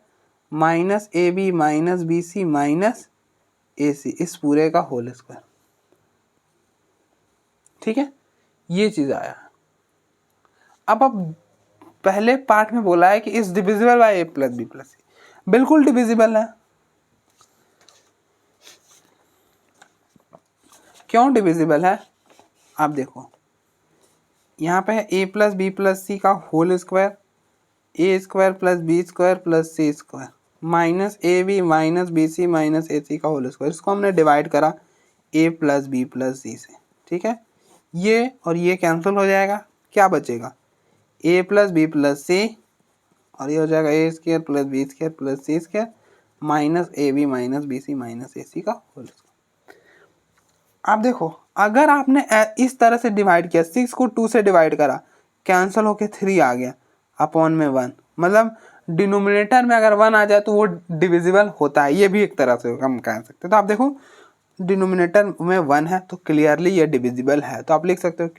minus A B minus B C minus A C, इस पूरे का होल स्क्वायर, ठीक है। ये चीज़ आया। अब पहले पार्ट में बोला है कि is divisible by A plus B plus C, बिल्कुल डिविजिबल है। क्यों डिविजिबल है? आप देखो यहाँ पे है A plus B plus C का whole square, A square plus B square plus C square minus A B minus B C minus A C का होल स्क्वायर। इसको हमने डिवाइड करा A plus B plus C से, ठीक है। ये और ये कैंसिल हो जाएगा, क्या बचेगा? A plus B plus C और ये हो जाएगा A square plus B square plus C square minus A B minus B C minus A C का होल स्क्वायर। आप देखो अगर आपने इस तरह से डिवाइड किया, 6 को 2 से डिवाइड करा, कैंसिल होके 3 आ गया, अपॉन में 1, मतलब डिनोमिनेटर में अगर 1 आ जाए तो वो डिविजिबल होता है। ये भी एक तरह से हम कह सकते हैं। तो आप देखो डिनोमिनेटर में 1 है तो क्लियरली ये डिविजिबल है। तो आप लिख सकते हो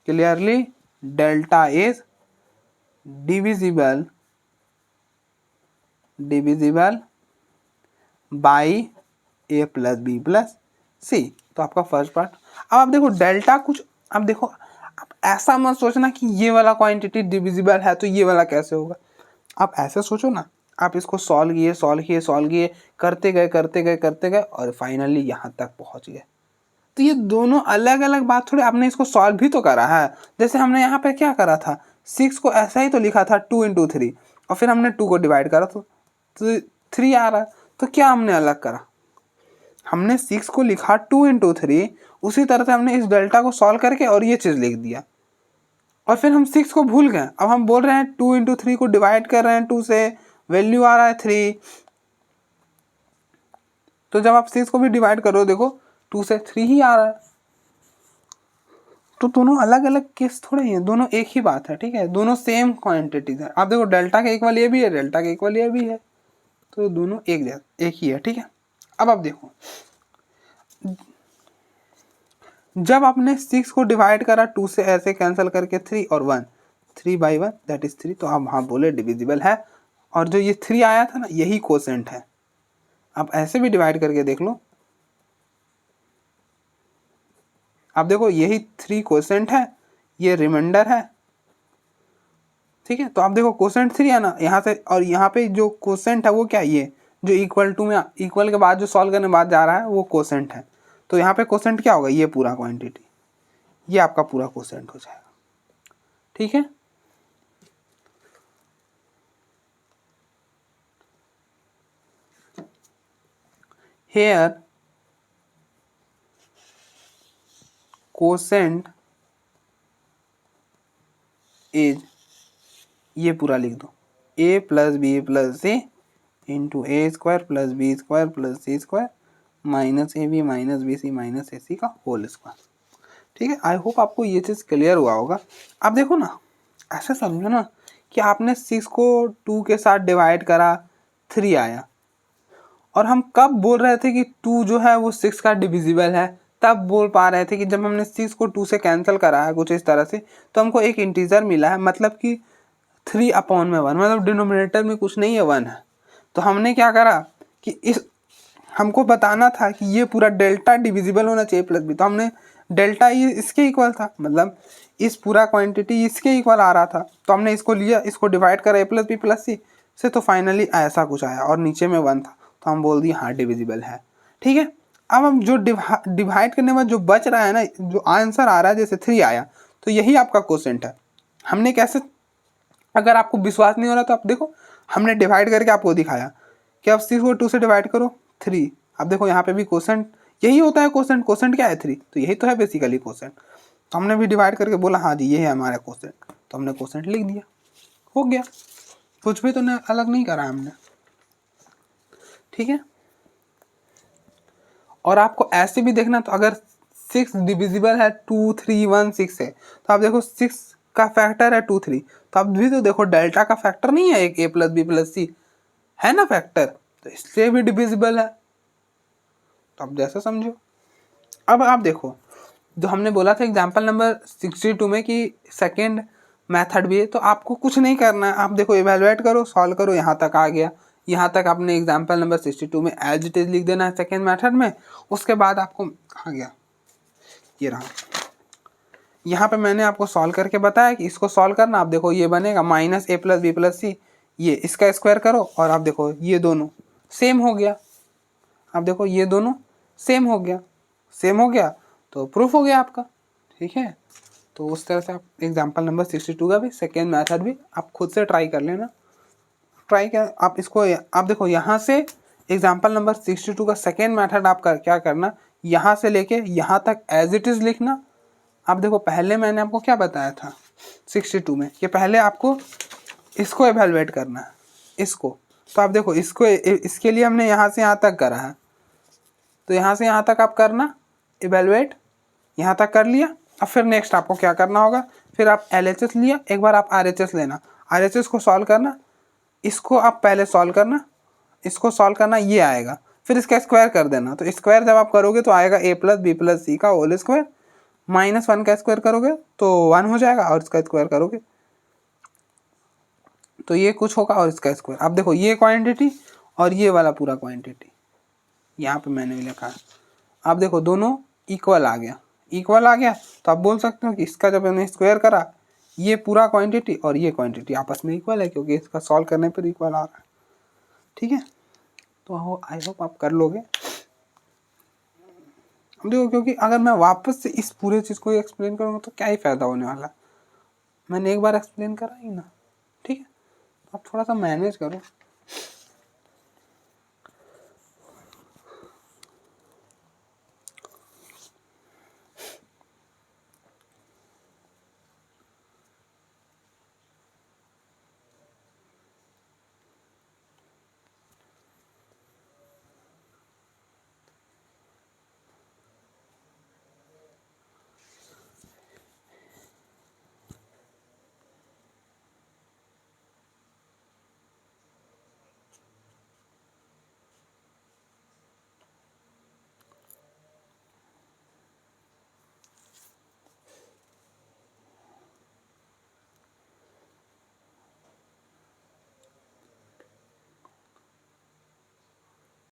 clearly delta is divisible by A plus B plus C. तो आपका फर्स्ट पार्ट। अब आप देखो डेल्टा कुछ, अब देखो आप ऐसा मत सोचना कि ये वाला क्वांटिटी डिविजिबल है तो ये वाला कैसे होगा। आप ऐसे सोचो ना, आप इसको सॉल्व किए करते गए और फाइनली यहाँ तक पहुँच गए। तो ये दोनों अलग अलग बात थोड़ी, आपने इसको सॉल्व भी तो करा है। जैसे हमने यहाँ पे क्या करा था, 6 को ऐसा ही तो लिखा था 2 इंटू 3 और फिर हमने 2 को डिवाइड करा तो 3 आ रहा है। तो क्या हमने अलग करा, हमने 6 को लिखा 2 इंटू 3, उसी तरह से हमने इस डेल्टा को सॉल्व करके और ये चीज़ लिख दिया और फिर हम 6 को भूल गए। अब हम बोल रहे हैं 2 इंटू 3 को डिवाइड कर रहे हैं 2 से, वैल्यू आ रहा है 3। तो जब आप 6 को भी डिवाइड करो देखो 2 से 3 ही आ रहा है। तो दोनों अलग अलग केस थोड़े हैं, दोनों एक ही बात है, ठीक है। दोनों सेम क्वांटिटीज है। आप देखो डेल्टा के इक्वल ये भी है, डेल्टा के इक्वल ये भी है, तो दोनों एक ही है, ठीक है। अब आप देखो जब आपने 6 को डिवाइड करा 2 से, ऐसे कैंसिल करके 3 और 1, 3 बाई 1 दैट इज 3। तो आप हाँ बोले डिविजिबल है। और जो ये 3 आया था ना, यही कोसेंट है। आप ऐसे भी डिवाइड करके देख लो, आप देखो यही 3 कोसेंट है, ये रिमाइंडर है, ठीक है। तो आप देखो कोसेंट 3 है ना यहाँ से, और यहाँ पे जो कोसेंट है वो क्या है, ये जो इक्वल टू में इक्वल के बाद जो सॉल्व करने बाद जा रहा है वो कोसेंट है। तो यहाँ पे कोसेंट क्या होगा, ये पूरा क्वांटिटी, ये आपका पूरा कोसेंट हो जाएगा, ठीक है। हेयर कोसेंट इज, ये पूरा लिख दो, A plus B plus C into A square plus B square plus C square minus A B minus B C minus A C का होल स्क्वायर, ठीक है। आई होप आपको ये चीज़ क्लियर हुआ होगा। अब देखो ना, ऐसा समझो ना कि आपने 6 को 2 के साथ डिवाइड करा, 3 आया, और हम कब बोल रहे थे कि 2 जो है वो 6 का डिविजिबल है, तब बोल पा रहे थे कि जब हमने 6 को 2 से कैंसिल करा है कुछ इस तरह से, तो हमको एक इंटीजर मिला है, मतलब कि 3 अपॉन में 1, मतलब डिनोमिनेटर में कुछ नहीं है, 1 है। तो हमने क्या करा कि इस, हमको बताना था कि ये पूरा डेल्टा डिविजिबल होना चाहिए प्लस बी, तो हमने डेल्टा ये इसके इक्वल था, मतलब इस पूरा क्वांटिटी इसके इक्वल आ रहा था, तो हमने इसको लिया, इसको डिवाइड करा A plus B plus C से, तो फाइनली ऐसा कुछ आया और नीचे में 1 था, तो हम बोल दिए हाँ डिविजिबल है, ठीक है। अब हम जो डिवाइड करने में जो बच रहा है ना, जो आंसर आ रहा है, जैसे 3 आया तो यही आपका क्वोशेंट है। हमने कैसे, अगर आपको विश्वास नहीं हो रहा तो आप देखो, हमने डिवाइड करके आपको दिखाया कि अब 6 को 2 से डिवाइड करो 3। अब देखो यहाँ पे भी क्वोशेंट यही होता है। क्वोशेंट क्वोशेंट क्या है 3, तो यही तो है बेसिकली क्वोशेंट। तो हमने भी डिवाइड करके बोला हाँ जी ये है हमारा क्वोशेंट, तो हमने क्वोशेंट लिख दिया, हो गया। कुछ भी तो अलग नहीं करा हमने, ठीक है। और आपको ऐसे भी देखना, तो अगर 6 डिविजिबल है 2 3 1 6 है, तो आप देखो 6 का फैक्टर है 2 3, तो आप भी तो देखो डेल्टा का फैक्टर नहीं है एक a प्लस बी प्लस सी, है ना फैक्टर, तो इसलिए भी डिविजिबल है। तो आप जैसा समझो। अब आप देखो, जो हमने बोला था एग्जाम्पल नंबर 62 में कि सेकेंड मेथड भी है, तो आपको कुछ नहीं करना है। आप देखो इवेलुएट करो, सॉल्व करो, यहाँ तक आ गया। यहाँ तक आपने एग्जाम्पल नंबर 62 में एज इट इज लिख देना है सेकेंड मेथड में। उसके बाद आपको आ गया, ये रहा। यहाँ पे मैंने आपको सॉल्व करके बताया कि इसको सॉल्व करना। आप देखो ये बनेगा माइनस ए प्लस बी प्लस सी, ये इसका स्क्वायर करो, और आप देखो ये दोनों सेम हो गया। आप देखो ये दोनों सेम हो गया, सेम हो गया, तो प्रूफ हो गया आपका, ठीक है। तो उस तरह से आप एग्जाम्पल नंबर 62 का भी सेकेंड मेथड भी आप खुद से ट्राई कर लेना। ट्राई क्या, आप इसको आप देखो यहाँ से एग्जाम्पल नंबर 62 का सेकेंड मेथड आपका क्या करना, यहाँ से लेके यहाँ तक एज इट इज़ लिखना। आप देखो पहले मैंने आपको क्या बताया था 62 में कि पहले आपको इसको एवेलुएट करना है, इसको। तो आप देखो इसको, इसके लिए हमने यहाँ से यहाँ तक करा है, तो यहाँ से यहाँ तक आप करना इवेलुएट, यहाँ तक कर लिया। अब फिर नेक्स्ट आपको क्या करना होगा, फिर आप LHS लिया, एक बार आप RHS लेना, RHS को सॉल्व करना, इसको आप पहले सॉल्व करना, इसको सॉल्व करना, ये आएगा, फिर इसका स्क्वायर कर देना। तो स्क्वायर जब आप करोगे तो आएगा a plus B plus C का होल स्क्वायर, -1 का स्क्वायर करोगे तो 1 हो जाएगा, और इसका स्क्वायर करोगे तो ये कुछ होगा, और इसका स्क्वायर। अब देखो ये क्वांटिटी और ये वाला पूरा क्वांटिटी यहाँ पे मैंने भी लिखा है। आप देखो दोनों इक्वल आ गया, इक्वल आ गया, तो आप बोल सकते हो कि इसका जब हमने स्क्वायर करा, ये पूरा क्वांटिटी और ये क्वांटिटी आपस में इक्वल है, क्योंकि इसका सॉल्व करने पर इक्वल आ रहा है, ठीक है। तो आई होप आप कर लोगे। देखो क्योंकि अगर मैं वापस से इस पूरे चीज़ को एक्सप्लेन करूँगा तो क्या ही फ़ायदा होने वाला, मैंने एक बार एक्सप्लेन करा ही ना, ठीक है। आप थोड़ा सा मैनेज करो।